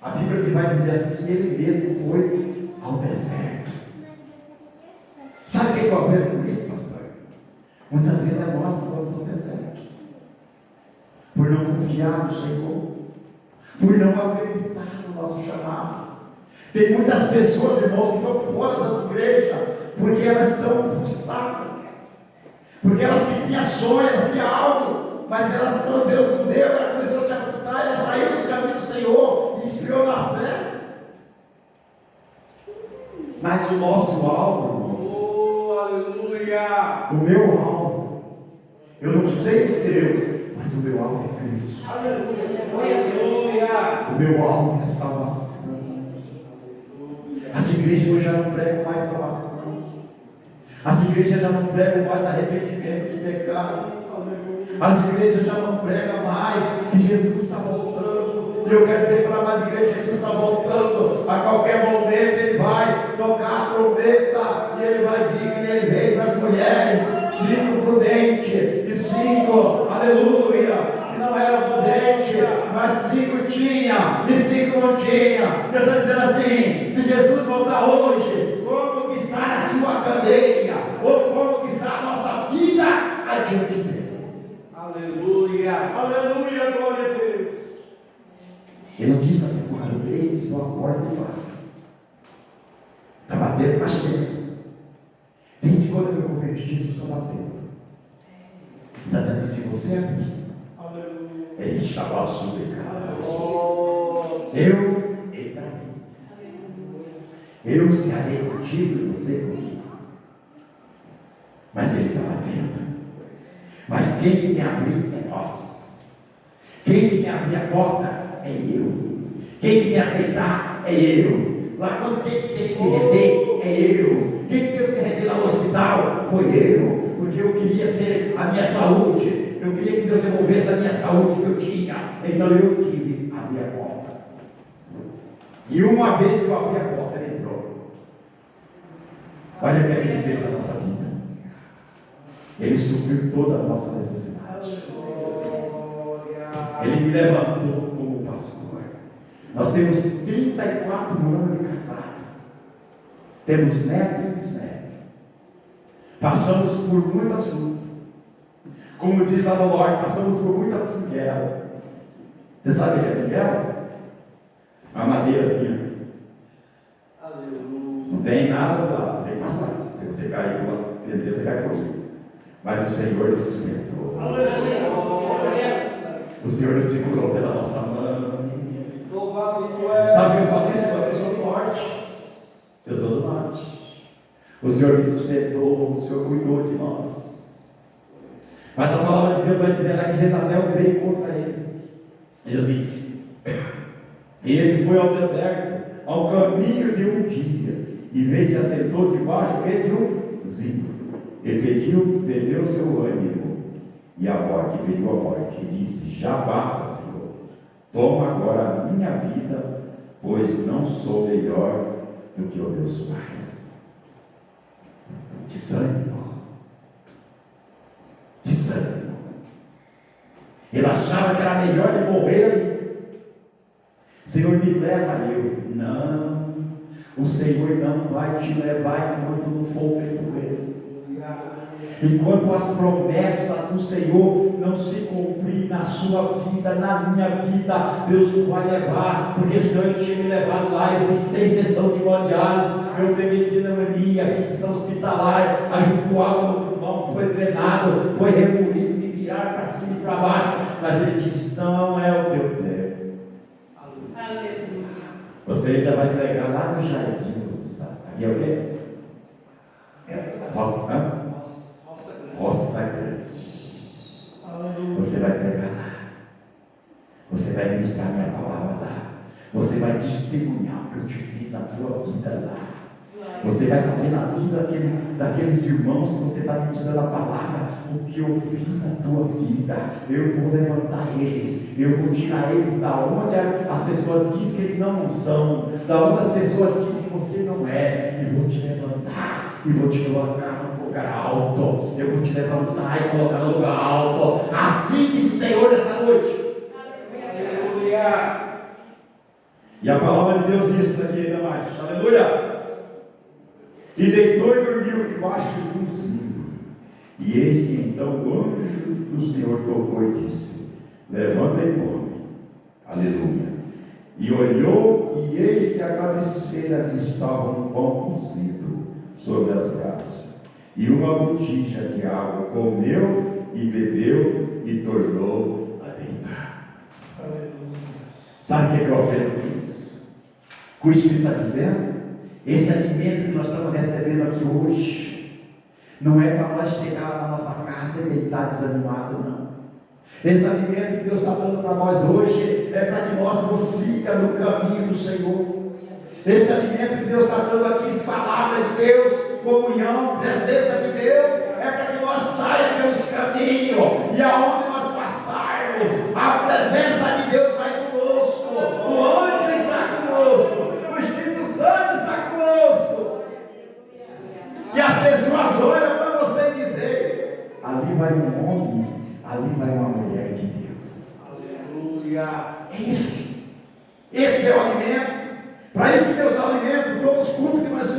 A Bíblia que vai dizer assim, que ele mesmo foi ao deserto. Sabe o que eu aprendo com isso, pastor? Muitas vezes é nós que vamos ao deserto, por não confiar no Senhor, por não acreditar no nosso chamado. Tem muitas pessoas, irmãos, que estão fora das igrejas, porque elas estão frustradas, porque elas tinham sonhos, elas tinham algo, mas elas, quando Deus não deu, ela começou a se afastar, ela saiu dos caminhos do Senhor e esfriou na fé. Mas o nosso alvo, irmãos, Oh, aleluia. o meu alvo, eu não sei o seu, mas o meu alvo é Cristo. Aleluia. O meu alvo é salvação. As igrejas hoje já não pregam mais salvação. As igrejas já não pregam mais arrependimento de pecado. As igrejas já não pregam mais que Jesus está voltando. E eu quero dizer para a amada igreja: Jesus está voltando. A qualquer momento Ele vai tocar a trombeta e Ele vai vir que Ele veio para as mulheres, 5 prudentes e 5, aleluia, que não eram prudentes, mas 5 tinha e 5 não tinha. Deus está dizendo assim: se Jesus voltar hoje, como que está a sua cadeia, ou como que está a nossa vida adiante dele. Aleluia. Aleluia, glória a Deus. Ele diz: eis que estou à porta e bato. Está batendo, está cheio. Desde quando eu me converti, Jesus está batendo. Está dizendo assim: se você abrir, ele estava eu entrarei. Eu cearei contigo e você comigo. Mas ele está batendo. Mas quem que me abrir é nós. Quem que me abrir a porta é eu. Quem que me aceitar é eu. Lá quando quem que tem que se render é eu. Quem que tem que se render lá no hospital foi eu. Porque eu queria ser a minha saúde. Eu queria que Deus devolvesse a minha saúde que eu tinha. Então eu tive que abrir a porta. E uma vez que eu abri a porta, ele entrou. Olha o que ele fez na nossa vida. Ele supriu toda a nossa necessidade. Ele me levantou como pastor. Nós temos 34 anos de casado. Temos neto e bisneto. Passamos por muitas lutas. Como diz lá no norte, passamos por muita pinguela. Você sabe o que é pinguela? Uma madeira assim. Aleluia. Não tem nada do lado, você tem que passar. Se você cair por uma pedreira, você cai por mim. Mas o Senhor nos sustentou. Aleluia. O Senhor nos segurou pela nossa mão. Louvado tu és. Sabe o que eu falo isso? Eu sou do norte. Eu sou do norte. O Senhor me sustentou, o Senhor cuidou de nós. Mas a palavra de Deus vai dizer lá que Jezabel veio contra ele. Ele diz assim: ele foi ao deserto, ao caminho de um dia, e veio se assentou debaixo de um zimbro. Ele perdeu seu ânimo, e a morte, pediu a morte, e disse: já basta, Senhor, toma agora a minha vida, pois não sou melhor do que os meus pais. Desânimo. Desânimo. Ele achava que era melhor ele morrer. Senhor, me leva eu. Não. O Senhor não vai te levar enquanto não for feito por Ele. Enquanto as promessas do Senhor não se cumprir na sua vida, na minha vida, Deus não vai levar, porque senão Ele tinha me levado lá. Eu fiz 6 sessões de hemodiálise, eu peguei pneumonia, ficção hospitalar, ajuntou água no pulmão, foi drenado, foi removido, me viraram para cima e para baixo, mas Ele disse: não é o teu tempo. Aleluia. Você ainda vai pregar lá no jardim. Aqui é o quê? Roça Grande. Você vai pregar lá. Você vai ministrar minha palavra lá. Você vai testemunhar o que eu te fiz na tua vida lá. Você vai fazer na vida daqueles irmãos que você está ministrando a palavra, o que eu fiz na tua vida. Eu vou levantar eles, eu vou tirar eles da onde as pessoas dizem que eles não são, da onde as pessoas dizem que você não é, e vou te levantar, e vou te colocar no lugar alto, eu vou te levantar e colocar no lugar alto. Assim diz o Senhor nessa noite. Aleluia. E a palavra de Deus diz isso aqui ainda mais. Aleluia. E deitou e dormiu debaixo de um zinco. E eis que então o anjo do Senhor tocou e disse: levanta e come. Aleluia. E olhou, e eis que à cabeceira estava um pão cozido sobre as brasas, e uma botija de água. Comeu e bebeu e tornou a deitar. Sabe o que o profeta diz? O que o Espírito está dizendo? Esse alimento que nós estamos recebendo aqui hoje não é para nós chegar lá na nossa casa e deitar desanimado, não. Esse alimento que Deus está dando para nós hoje é para que nós nos siga no caminho do Senhor. Esse alimento que Deus está dando aqui, palavra de Deus, comunhão, presença de Deus, é para que nós saímos pelos caminhos, e aonde nós passarmos, a presença de Deus vai conosco, o anjo está conosco, o Espírito Santo está conosco. E as pessoas olham para você e dizem: ali vai um homem, ali vai uma mulher de Deus. Aleluia. É isso. Esse é o alimento. Para isso que Deus dá o alimento, todos os cultos que nós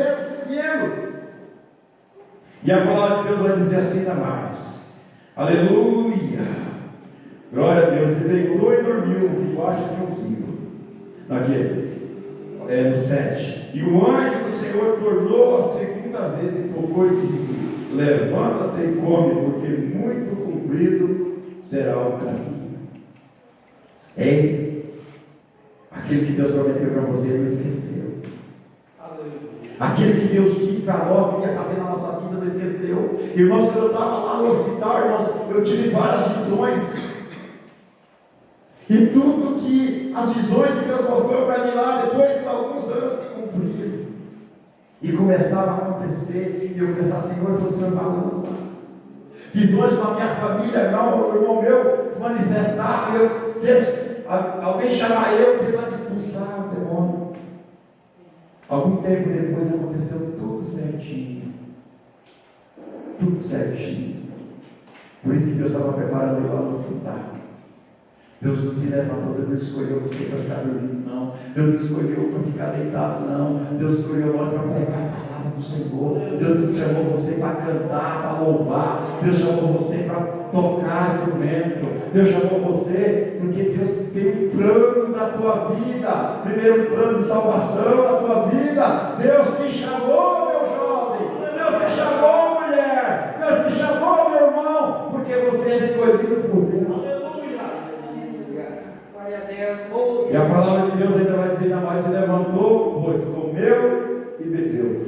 viemos. E a palavra de Deus vai dizer assim ainda mais. Aleluia. Glória a Deus. E deitou e dormiu debaixo de um zinco. Aqui no 7. E o anjo do Senhor tornou a segunda vez e tocou e disse: levanta-te e come, porque muito comprido será o caminho. Ei, aquele que Deus prometeu para você não esqueceu. Aquele que Deus disse para nós que ia fazer na nossa vida não esqueceu. Irmãos, quando eu estava lá no hospital, irmãos, eu tive várias visões. E tudo que as visões que Deus mostrou para mim lá, depois de alguns anos, se cumpriram. E começava a acontecer. E eu começava: Senhor, o Senhor falando lá. Visões na minha família, o irmão meu se manifestava, alguém chamar eu, tentando expulsar o demônio. Algum tempo depois aconteceu tudo certinho. Tudo certinho. Por isso que Deus estava preparando ele lá no hospital. Deus não te levantou, Deus não escolheu você para ficar dormindo, não. Deus não escolheu para ficar deitado, não. Deus escolheu nós para pregar a palavra do Senhor. Deus não chamou você para cantar, para louvar. Deus chamou você para tocar instrumento. Deus chamou você porque Deus tem um plano na tua vida. Primeiro, um plano de salvação na tua vida. Deus te chamou, meu jovem. Deus te chamou, mulher. Deus te chamou, meu irmão, porque você é escolhido por Deus. Glória a Deus. E a palavra de Deus ainda vai dizer: ainda mais: se levantou, pois comeu e bebeu,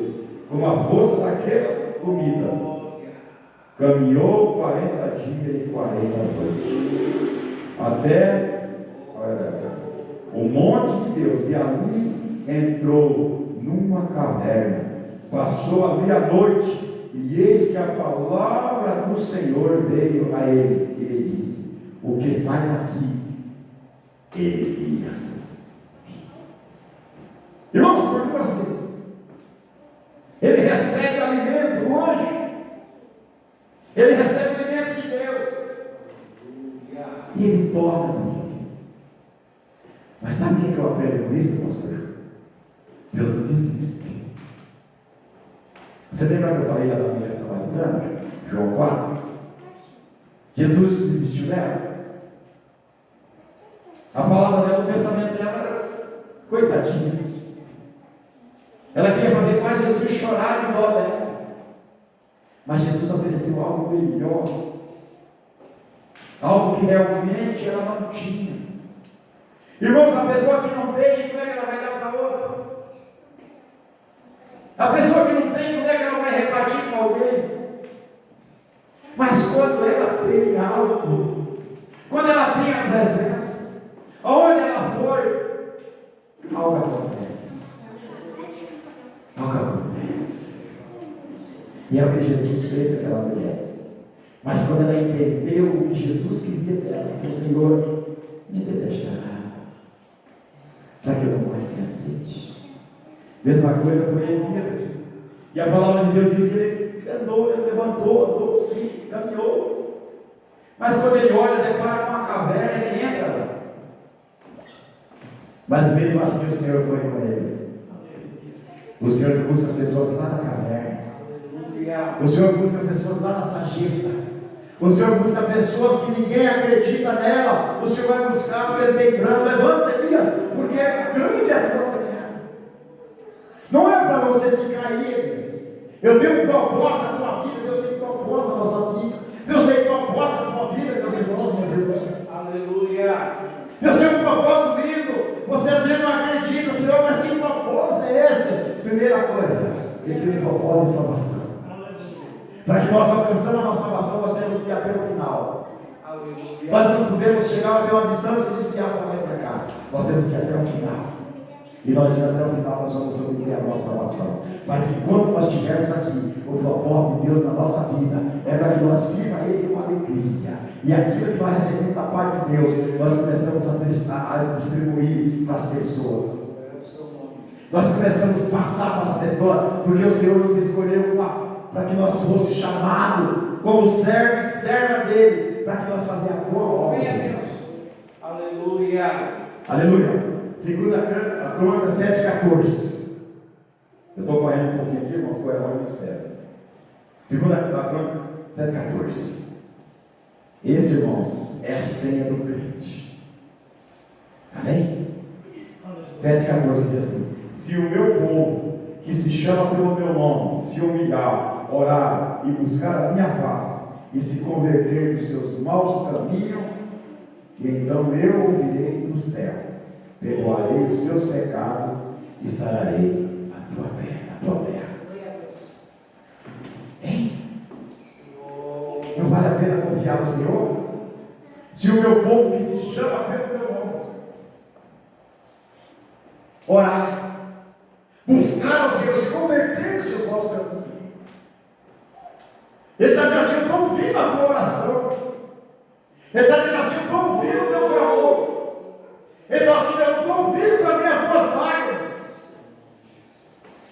com a força daquela comida. Caminhou 40 dias e 40 noites, até o monte de Deus, e ali entrou numa caverna, passou ali a noite, e eis que a palavra do Senhor veio a ele, e ele disse: o que faz aqui, Elias? Irmãos, por duas vezes ele recebe alimento do anjo, ele recebe o alimento de Deus, e ele torna. Mas sabe o que eu aprendo com isso, pastor? Deus não desiste. Você lembra que eu falei lá da mulher samaritana? João 4. Jesus desistiu dela. A palavra dela, o pensamento dela era coitadinha. Ela queria fazer mais Jesus chorar de dó dela. Mas Jesus ofereceu algo melhor. Algo que realmente ela não tinha. Irmãos, a pessoa que não tem, como é que ela vai dar para outra? A pessoa que não tem, como é que ela vai repartir com alguém? Mas quando ela tem algo, quando ela tem a presença, aonde ela foi, algo acontece. Algo acontece. E é o que Jesus fez com aquela mulher. Mas quando ela entendeu o que Jesus queria dela, que o Senhor me dê desta água, para que eu não mais tenha sede. Mesma coisa foi Elias. E a palavra de Deus diz que ele andou, ele levantou, andou, sim, caminhou. Mas quando ele olha, depara uma caverna, ele entra lá. Mas mesmo assim o Senhor foi com ele. O Senhor busca as pessoas lá na caverna. O Senhor busca pessoas lá na sarjeta. O Senhor busca pessoas que ninguém acredita nela. O Senhor vai buscar porque ele tem grande. Levanta, Elias, porque é grande a tua caminhada. Não é para você ficar aí, Elias. Eu tenho um propósito na tua vida. Deus tem propósito na nossa vida. Deus tem propósito na tua vida, meus irmãos e minhas irmãs. Aleluia. Deus tem um propósito lindo. Você às vezes não acredita, Senhor, mas que propósito é esse? Primeira coisa, Ele tem um propósito de salvação. Para que nós alcançamos a nossa salvação, nós temos que ir até o final. Aleluia. Nós não podemos chegar até uma distância e desviar para lá e para cá. Nós temos que ir até o final. E nós indo até o final, nós vamos obter a nossa salvação. Mas enquanto nós estivermos aqui, o propósito de Deus na nossa vida é para que nós sirva a Ele com alegria. E aquilo que nós recebemos da parte de Deus, nós começamos a distribuir para as pessoas. Nós começamos a passar para as pessoas, porque o Senhor nos escolheu para que nós fosse chamado como servo e serva dele, para que nós fazemos a boa obra dos céus. Aleluia. Aleluia. Segunda Crônica 7,14. Eu estou correndo um pouquinho aqui, irmãos, corre logo e espera. Segunda Crônica 7,14. Esse, irmãos, é a senha do crente. Amém? 7,14 diz assim: se o meu povo, que se chama pelo meu nome, se humilhar, orar e buscar a minha face, e se converter dos seus maus caminhos, então eu ouvirei do céu, perdoarei os seus pecados e sararei a tua terra. Hein? Não vale a pena confiar no Senhor? Se o meu povo, que se chama pelo meu nome, orar, buscar o Senhor, se converter do seu maus caminhos, Ele está dizendo assim: eu estou ouvindo a tua oração. Ele está dizendo assim: eu estou ouvindo o teu clamor. Ele está assim: eu estou ouvindo também as tuas lágrimas.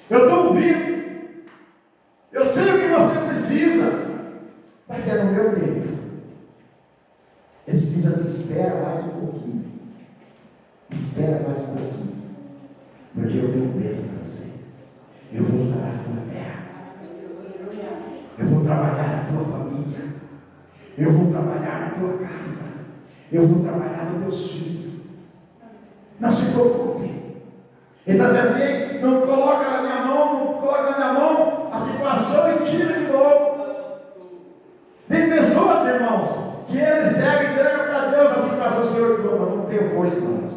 Eu estou ouvindo. Eu sei o que você precisa, mas é no meu tempo. Ele diz assim: espera mais um pouquinho. Espera mais um pouquinho. Porque eu tenho bênção para você. Eu vou sarar a tua terra. Eu vou trabalhar na tua família. Eu vou trabalhar na tua casa. Eu vou trabalhar nos teus filhos. Não se preocupe. Ele está dizendo assim: não coloca na minha mão, não coloca na minha mão a situação e tira de novo. Tem pessoas, irmãos, que eles pegam e entregam para Deus a situação: Senhor, toma, não tenho força mais.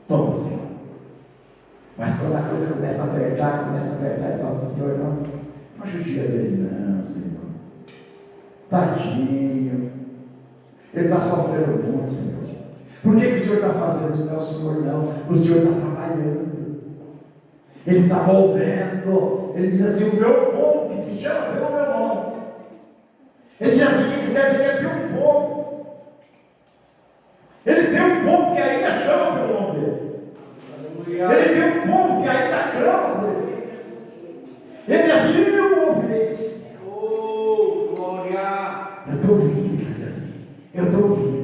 Toma, Senhor. Mas quando a coisa começa a apertar, ele fala assim: Senhor, não judia dele não, Senhor. Tadinho. Ele está sofrendo muito, Senhor. Por que o Senhor está fazendo isso? Não, o Senhor não. O Senhor está trabalhando. Ele está movendo. Ele diz assim: o meu povo, que se chama pelo meu nome. Ele diz assim: que ele quer dizer que ele tem um povo. Ele tem um povo que ainda chama pelo nome dele. Ele tem um povo que ainda clama por ele. Ele assim: eu ouvirei do céu. Oh, glória. Eu estou ouvindo, ele diz assim: eu estou ouvindo.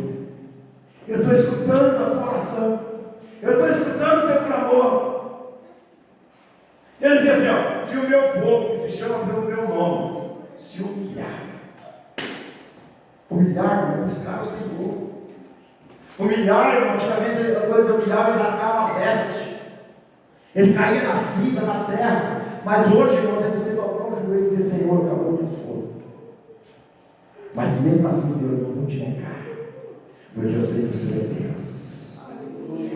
Eu estou escutando a tua oração. Eu estou escutando o teu clamor. Humilhar é buscar o Senhor. Humilhar, antigamente, quando eles humilhavam, eles rasgavam a veste. Ele caía na cinza, na terra. Mas hoje, irmãos, é você dobrar o joelho e dizer: Senhor, acabou minhas forças. Mas mesmo assim, Senhor, eu não vou te negar. Porque eu sei que o Senhor é Deus.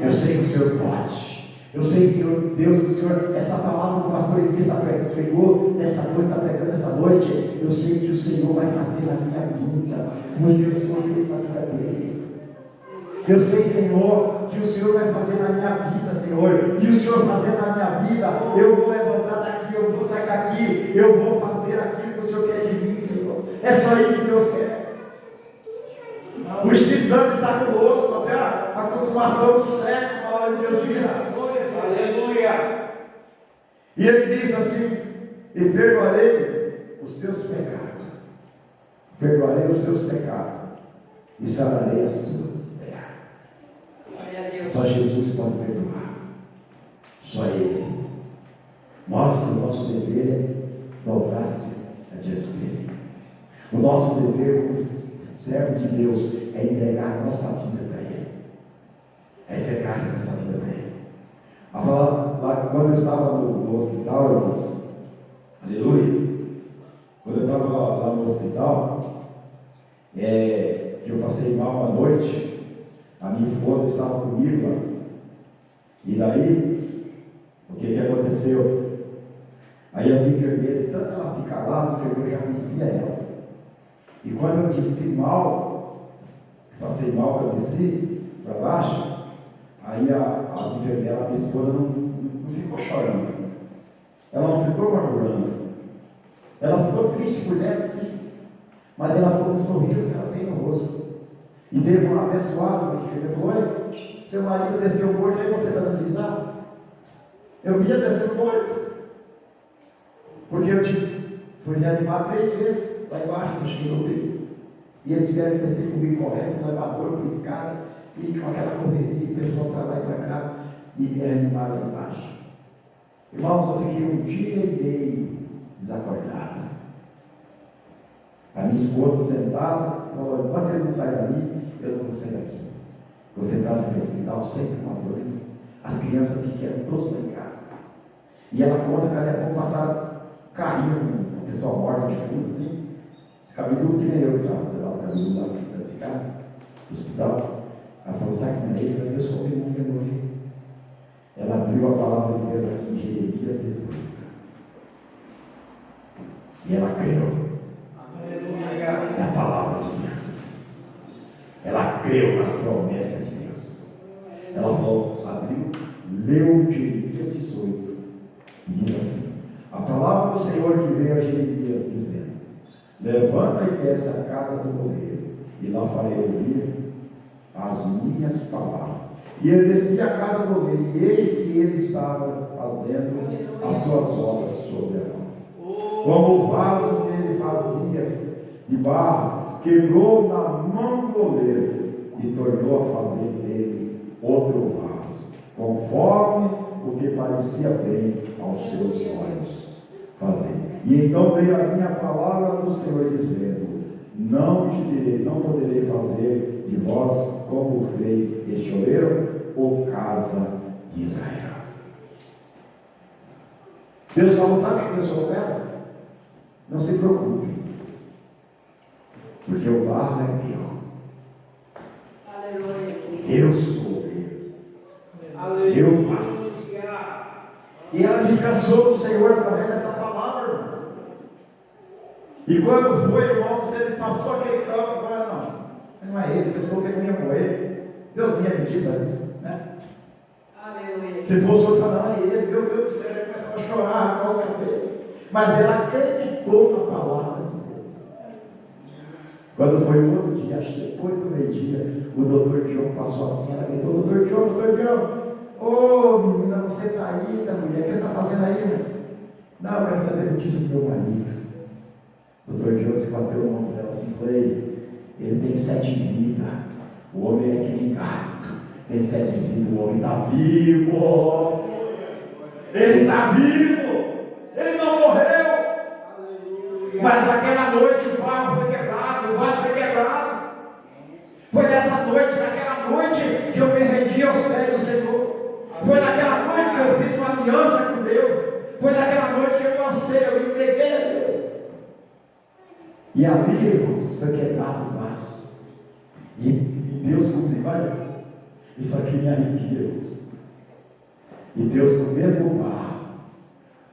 Eu sei que o Senhor pode. Eu sei, Senhor Deus, que o Senhor, essa palavra que o pastor Elias pregou nessa noite, está pregando essa noite. Eu sei que o Senhor vai fazer na minha vida, porque o Senhor fez na vida dele. Eu sei, Senhor, que o Senhor vai fazer na minha vida, Senhor. E o Senhor fazer na minha vida, eu vou levantar daqui, eu vou sair daqui, eu vou fazer aquilo que o Senhor quer de mim, Senhor. É só isso que Deus quer. O Espírito Santo está conosco até a consumação do século, na hora de Deus diz. Aleluia. E ele diz assim: e perdoarei os seus pecados. Perdoarei os seus pecados e sararei a sua terra. Só Jesus pode perdoar. Só Ele. Nosso dever é dobrar-se adiante dele. O nosso dever como servo de Deus é entregar a nossa vida para Ele. É entregar a nossa vida para Ele. A palavra, quando eu estava no hospital, irmãos, aleluia, quando eu estava lá no hospital, que eu passei mal uma noite, a minha esposa estava comigo lá, e daí, o que aconteceu? Aí as enfermeiras, tanto ela fica lá, as enfermeiras já conheciam ela, e quando eu desci mal, passei mal, que eu desci para baixo, aí a enfermeira, a minha esposa, não ficou chorando. Ela não ficou murmurando. Ela ficou triste por dentro, sim. Mas ela ficou com um sorriso que ela tem no rosto. E teve um abençoado, a enfermeira falou: oi, seu marido desceu morto, aí você está dando risada? Eu via descendo morto. Porque eu fui reanimar 3 vezes lá embaixo, no Chiquinho. E eles tiveram que descer comigo correndo, no elevador, com escada. E com aquela correria, o pessoal para lá e para cá, e me animaram lá embaixo. Irmãos, eu fiquei 1 dia e meio desacordado. A minha esposa sentada, falou: enquanto ele não sai dali, eu não vou sair daqui. Vou sentado no hospital, sem tomar banho. As crianças pequenas, todos lá em casa. E ela conta que daqui a pouco passaram carrinho com o pessoal morto de fundo, assim. Esse cabeludo que nem eu, o cabeludo lá, para ficar no hospital. Ela falou: sabe que não é ele? Mas Deus falou que não ia morrer. Ela abriu a palavra de Deus aqui em Jeremias 18. E ela creu. É a palavra de Deus. Ela creu nas promessas de Deus. Ela falou, abriu, leu Jeremias 18. E diz assim: a palavra do Senhor que veio a Jeremias dizendo: levanta e desce à casa do oleiro, e lá farei ouvir as minhas palavras. E ele descia a casa do oleiro, e eis que ele estava fazendo as suas obras sobre a mão. Como o vaso que ele fazia de barro, quebrou na mão do oleiro, e tornou a fazer dele outro vaso, conforme o que parecia bem aos seus olhos fazer. E então veio a minha palavra do Senhor dizendo: não te direi, não poderei fazer de vós como fez este oleiro, ou casa de Israel. Deus falou: sabe o que Deus falou para ela? Não se preocupe, porque o barro é meu. Aleluia. Eu sou ele. Eu faço. E ela descansou no Senhor através dessa palavra, irmãos. E quando foi, irmãos, ele passou aquele campo e falou: não é ele, Deus falou que ele não ia morrer. Deus não ia mentir para mim, né? Aleluia. Se fosse outro, não é ele, meu Deus do céu, ele começava a chorar, arrancar os cabelos. Mas ela acreditou na palavra de Deus. Quando foi o outro dia, depois do meio-dia, o doutor John passou assim, ela gritou: doutor John, ô menina, você está aí, da mulher, o que você está fazendo aí, mãe? Não, eu quero saber a notícia do meu marido. O doutor John se bateu no ombro dela assim, falei: ele tem 7 vidas, o homem é que nem gato, tem 7 vidas, o homem está vivo, ele está vivo, ele não morreu. Mas naquela noite o barro foi quebrado, o vaso foi quebrado. aliança com Deus. Foi naquela noite que eu lancei, eu me entreguei a Deus. E ali, irmãos, foi quebrado o vaso. E Deus cumpriu, olha, isso aqui me arrepia, irmãos. E Deus, com o mesmo barro,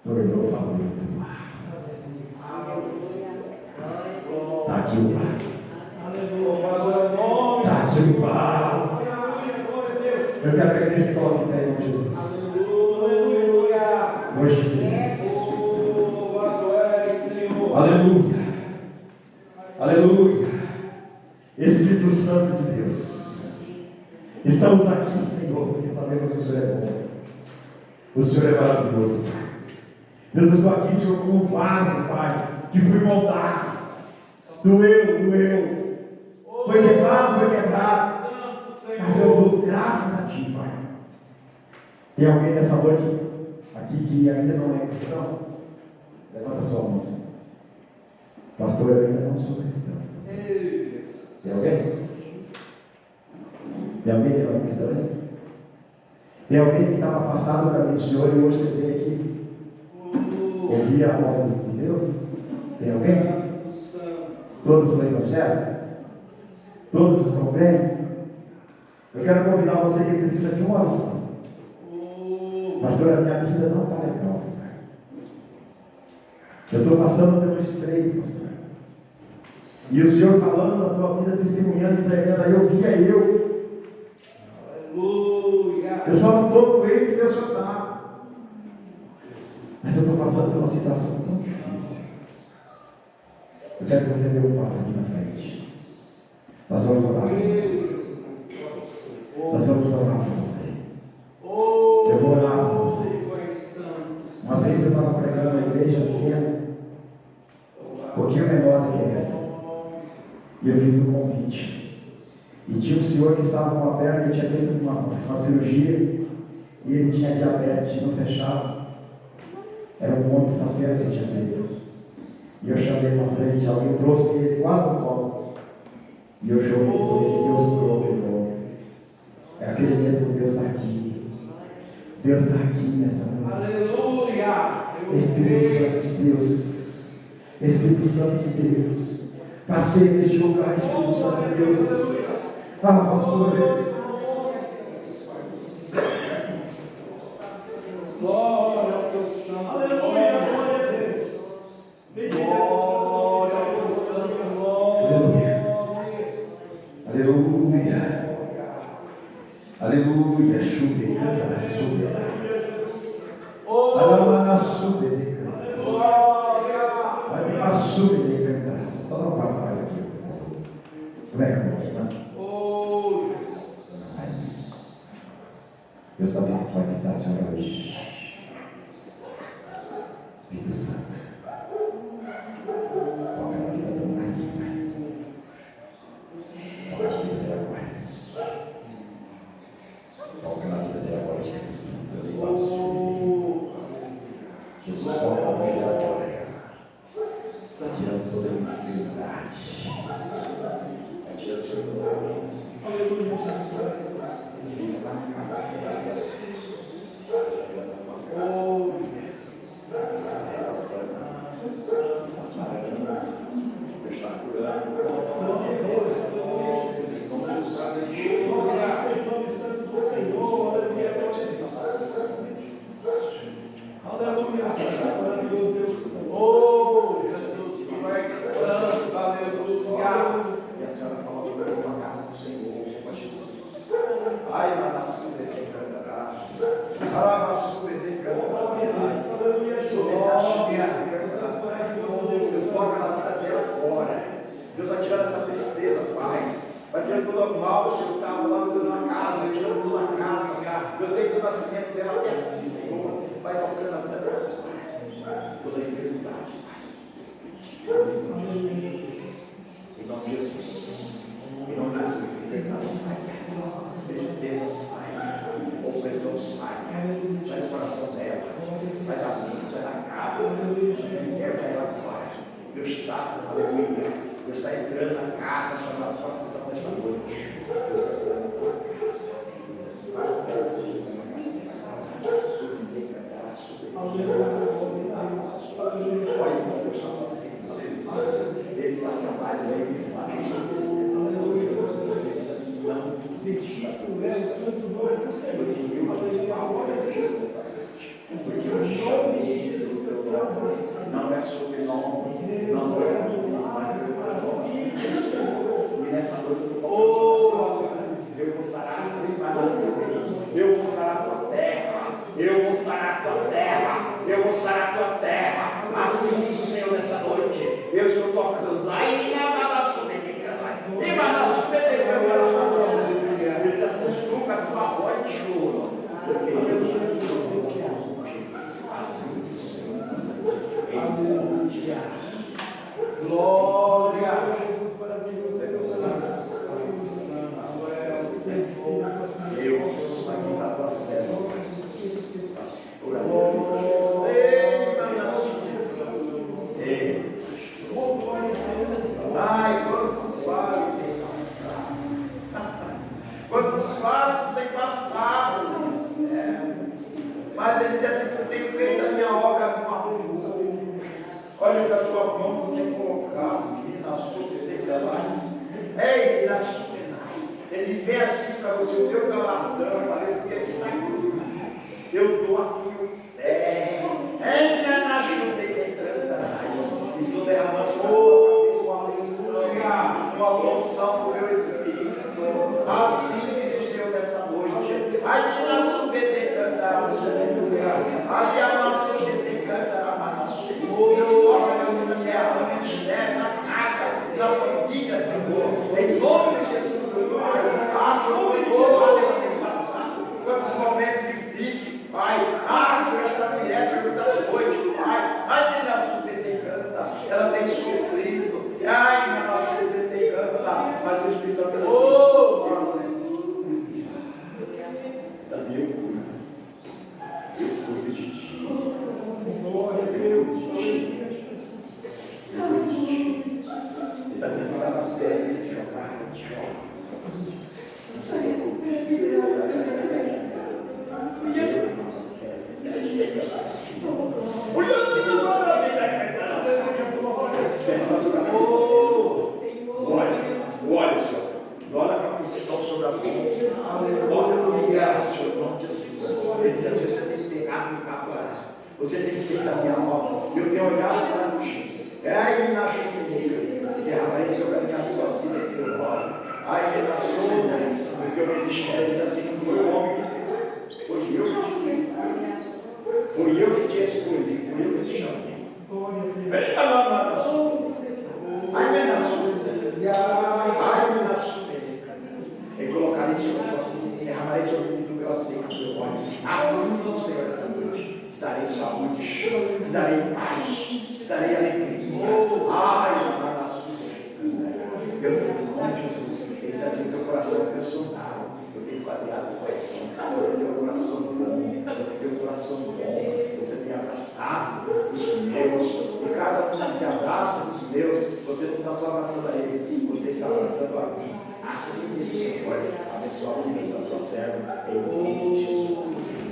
tornou fazer o vaso. Está aqui o vaso. Está aqui o vaso. Eu quero que a igreja coloque em pé, em Jesus. Hoje Deus. Aleluia. Aleluia. Espírito Santo de Deus. Estamos aqui, Senhor, porque sabemos que o Senhor é bom. O Senhor é maravilhoso, Pai. Deus, eu estou aqui, Senhor, como um vaso, Pai, que fui moldado. Doeu. Foi quebrado. Mas eu dou graças a Ti, Pai. Tem alguém nessa noite aqui que ainda não é cristão? Levanta a sua mão, Senhor. Pastor, eu ainda não sou cristão. Tem alguém? Tem alguém que não é cristão? Tem alguém que estava afastado do caminho do Senhor e hoje você veio aqui ouvir a voz de Deus? Tem alguém? Todos são evangélicos? Todos estão bem? Eu quero convidar você que precisa de uma oração. Pastor, a minha vida não está legal, pastor. Eu estou passando pelo estreito, pastor. E o Senhor falando da tua vida, testemunhando, entregando, aí eu via eu só não estou doente porque o Senhor está. Mas eu estou passando por uma situação tão difícil. Eu quero que você dê um passo aqui na frente. Nós vamos orar por você. Nós vamos orar por você. Eu vou orar por você. Uma vez eu estava pregando uma igreja pequena, um pouquinho menor do que essa. E eu fiz um convite. E tinha um senhor que estava com a perna, que tinha feito uma cirurgia, e ele tinha diabetes, não fechava. Era um ponto dessa perna que ele tinha feito. E eu chamei para frente, alguém trouxe ele quase no colo. E eu joguei por ele, Deus curou ele. É aquele mesmo Deus está aqui. Deus está aqui nessa noite. Aleluia! Espírito Santo de Deus. Espírito Santo de Deus. Passei neste lugar, Espírito Santo de Deus. Fala, pastor. Glória ao teu santo. Aleluia, glória a Deus. Glória ao teu santo nome. Aleluia. Aleluia. Chuve, canta, sube. Alama, sube, canta. Alama, sube, canta. Só não passa mais aqui. Como é que eu vou, né? Deus vai visitar a senhora hoje. Espírito Santo. Toca na vida da Maria. Toca na vida dela agora. Toca na vida dela agora, Espírito Santo. Jesus, toca na vida dela agora. Está tirando toda a enfermidade. Está tirando as enfermidades. Aleluia. Deus vai tirando essa tristeza, Pai. Vai tirando todo o mal, Senhor, estava lá na casa, tirando tudo na casa. Deus tem o nascimento dela até aqui, Senhor. Vai tocando a vida dela, Pai. Toda a enfermidade, Pai. Em nome de Jesus. Em nome de Jesus. Enfermidade sai. Tristeza sai. Opressão sai. Sai do coração dela. Sai da vida, sai da casa. Liberta ela fora. Deus está, aleluia. Deus está entrando na casa, chamando a oração desta noite. Deus está entrando na tua casa. Não é sobrenome, não é coração. E nessa noite eu vou sarar a tua casa, eu vou sarar a tua terra, eu vou sarar a tua terra, eu vou sarar a tua terra. Assim diz o Senhor nessa noite. Eu estou tocando. Ai, minha mala subedecando, minha mala subedecando. Ele está sendo com a tua voz de choro, porque Deus assim diz o Senhor. Aleluia. Glória. Eu sou aqui na tua célula. Ai, quantos vale tem passado? Quantos vale tem passado? Mas ele diz assim: eu tenho feito a minha obra com amor. Olha que a tua mão tem colocado na sua fidelidade. Ei, na sua. Ele diz bem assim para você: o teu galardão, aleluia, está incluído. Eu dou aqui o céu. Ainda na chuva e canta. Estou derramando uma loção do meu espírito. Assim diz o Senhor nessa noite. Ai, na chuva e canta. Ai, na chuva e canta. Deus toca na terra, no ministério, na casa, na família, Senhor. Em nome de Jesus, Pai. A sua vitória tem passado. Quantos momentos difíceis, Pai. Senhor, esta mulher, Senhor, das noites, Pai. Ai, na sua canta. Ela tem sofrido. Ai, na sua canta. Mas o Espírito Santo assim, eu cuido de ti. Glória a Deus. Ele está dizendo: sabe as pernas de jogar, de jogar. Não sei como olha, Senhor, olha a posição sobre a boca. Bota no lugar, Senhor, em nome de Jesus. Ele diz assim: você tem que pegar no carro, você tem que feito a minha obra. Eu tenho olhado para ti. Ai, na chuva, derramarei sobre a minha vida, teu nome. Ai, relação, porque o ministério diz assim: foi o homem que foi eu que te fiz. Fui eu que te escolhi, fui eu que te chamei. Ai, na sua. Ai, na sua. E colocarei sobre a tua vida, derramarei sobre ti do meu azeite, do meu óleo. Assim diz o Senhor essa noite: te darei saúde, te darei paz, te darei alegria. Ai, na sua. Meu Deus, em nome de Jesus. Ele diz assim: teu coração é meu soldado. Eu tenho esquadrilhado o coração. Você tem um coração bom. Você tem um coração bom. Você tem abraçado os meus. E cada um que abraça os meus, você não está só abraçando a eles, você está abraçando a mim. Assim diz o Senhor: abençoa a vida da tua serva, em nome de Jesus.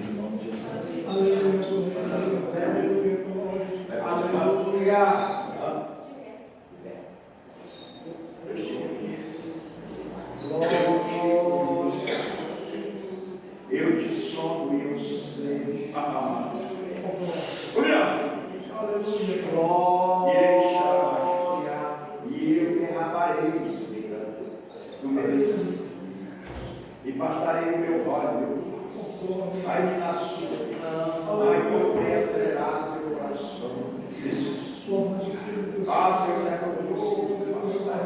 Em nome de Jesus. Aleluia. Eu te sondo e eu sei. E eu derramarei do meu espírito e passarei o meu óleo. Vai na sua, vai correr acelerado meu coração. Jesus. Ah, Senhor, será que eu consigo passar?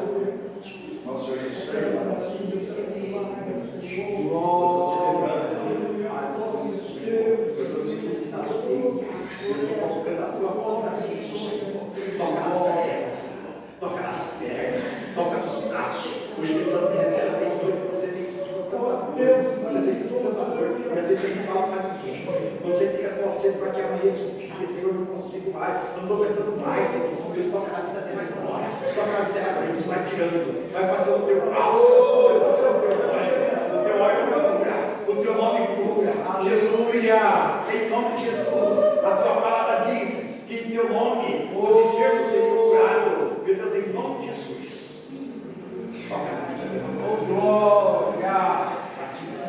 Nosso Senhor, estranho para a sua vida. Eu estou sentindo na sua vida. Eu estou colocando a tua mão na sua vida. Toca na terra, Senhor. Toca nas pernas. Toca nos braços. O Espírito Santo me revela bem que você tem sentido tanta dor. Você tem sentido tanta dor. E às vezes você não fala para ninguém. Você fica torcendo para que amanheça um dia. Senhor, eu não consigo mais. Não estou aguentando mais, Senhor. Deus toca na vida dela agora. Toca na vida dela, isso vai tirando. Vai passando o teu braço. Vai passando o teu óleo. O teu óleo cura. O teu nome cura. Jesus cura. Em nome de Jesus. A tua palavra diz que em teu nome os enfermos seriam curados. Meu Deus, em nome de Jesus. Toca na vida dela. Oh, glória. Batiza.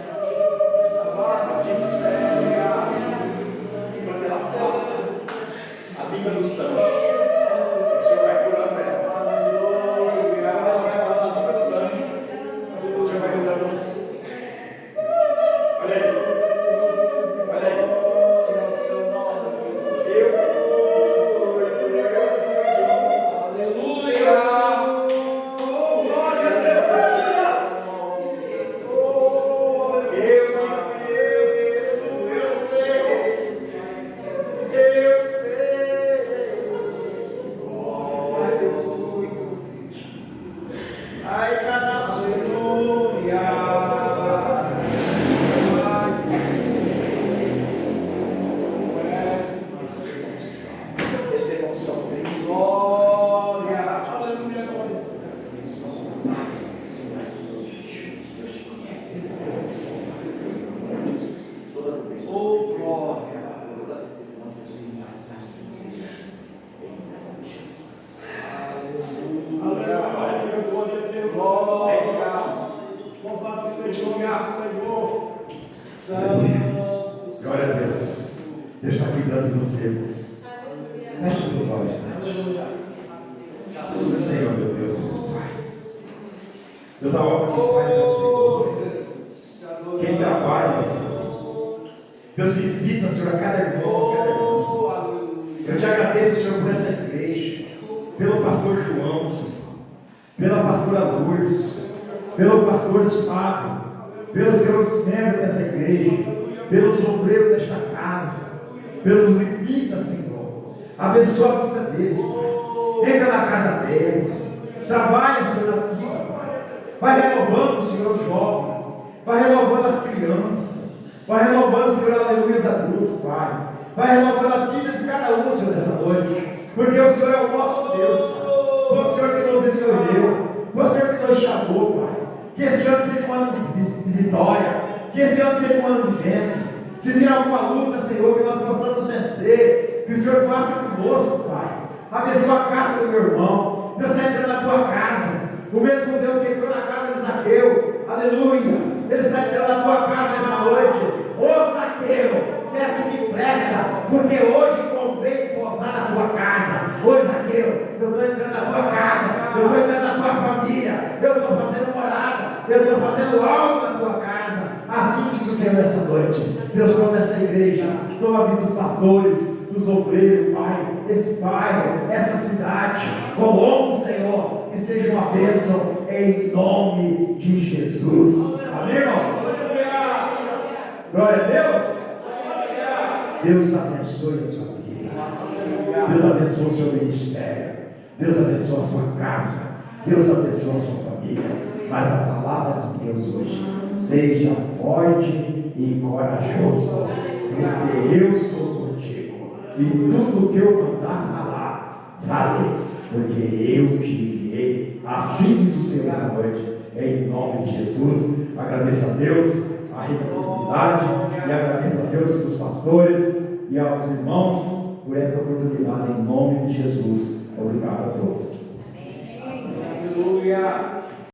Batiza. Enquanto ela fala, a língua dos Deus está cuidando de você, moço. Feche os teus olhos, Senhor, meu Deus, meu Pai. Deus, a obra que faz é o Senhor. Quem trabalha é o Senhor. Deus, visita, Senhor, a cada irmão, a cada irmã. Eu te agradeço, Senhor, por essa igreja, pelo pastor João, Senhor, pela pastora Lourdes, pelo pastor Fábio, pelos seus membros dessa igreja, pelos obreiros desta casa, pelos levitas, Senhor. Abençoa a vida deles, Pai. Entra na casa deles, trabalha, Senhor, na vida, Pai. Vai renovando, Senhor, os jovens, vai renovando as crianças, vai renovando, Senhor, aleluia, os adultos, Pai. Vai renovando a vida de cada um, Senhor, nessa noite, porque o Senhor é o nosso Deus, Pai. Foi o Senhor que nos escolheu, foi o Senhor que nos chamou, Pai. Que esse ano seja um ano de vitória, que esse ano seja um ano de bênção. Se vir alguma luta, Senhor, que nós possamos vencer, que o Senhor faça conosco, Pai. Abençoa a casa do meu irmão. Deus está entrando na tua casa, o mesmo Deus que entrou na casa de Zaqueu, aleluia. Ele está entrando na tua casa nessa noite. Ô Zaqueu, desce depressa, porque hoje convém pousar na tua casa. Ô Zaqueu, eu estou entrando na tua casa, eu estou entrando na tua família, eu estou fazendo morada, eu estou fazendo algo na tua casa. Assim diz o Senhor nessa noite. Deus, toma essa igreja, toma a vida dos pastores, dos obreiros, Pai, esse bairro, essa cidade, Colombo, Senhor, que seja uma bênção em nome de Jesus. Amém, irmãos? Glória a Deus. Deus abençoe a sua vida. Deus abençoe o seu ministério. Deus abençoe a sua casa. Deus abençoe a sua família. Mas a palavra de Deus hoje, seja forte e corajoso, porque eu sou contigo. E tudo que eu mandar falar, fale, porque eu te enviei. Assim diz o Senhor essa noite, em nome de Jesus. Agradeço a Deus a oportunidade e agradeço a Deus, os pastores e aos irmãos por essa oportunidade em nome de Jesus. Obrigado a todos. Aleluia.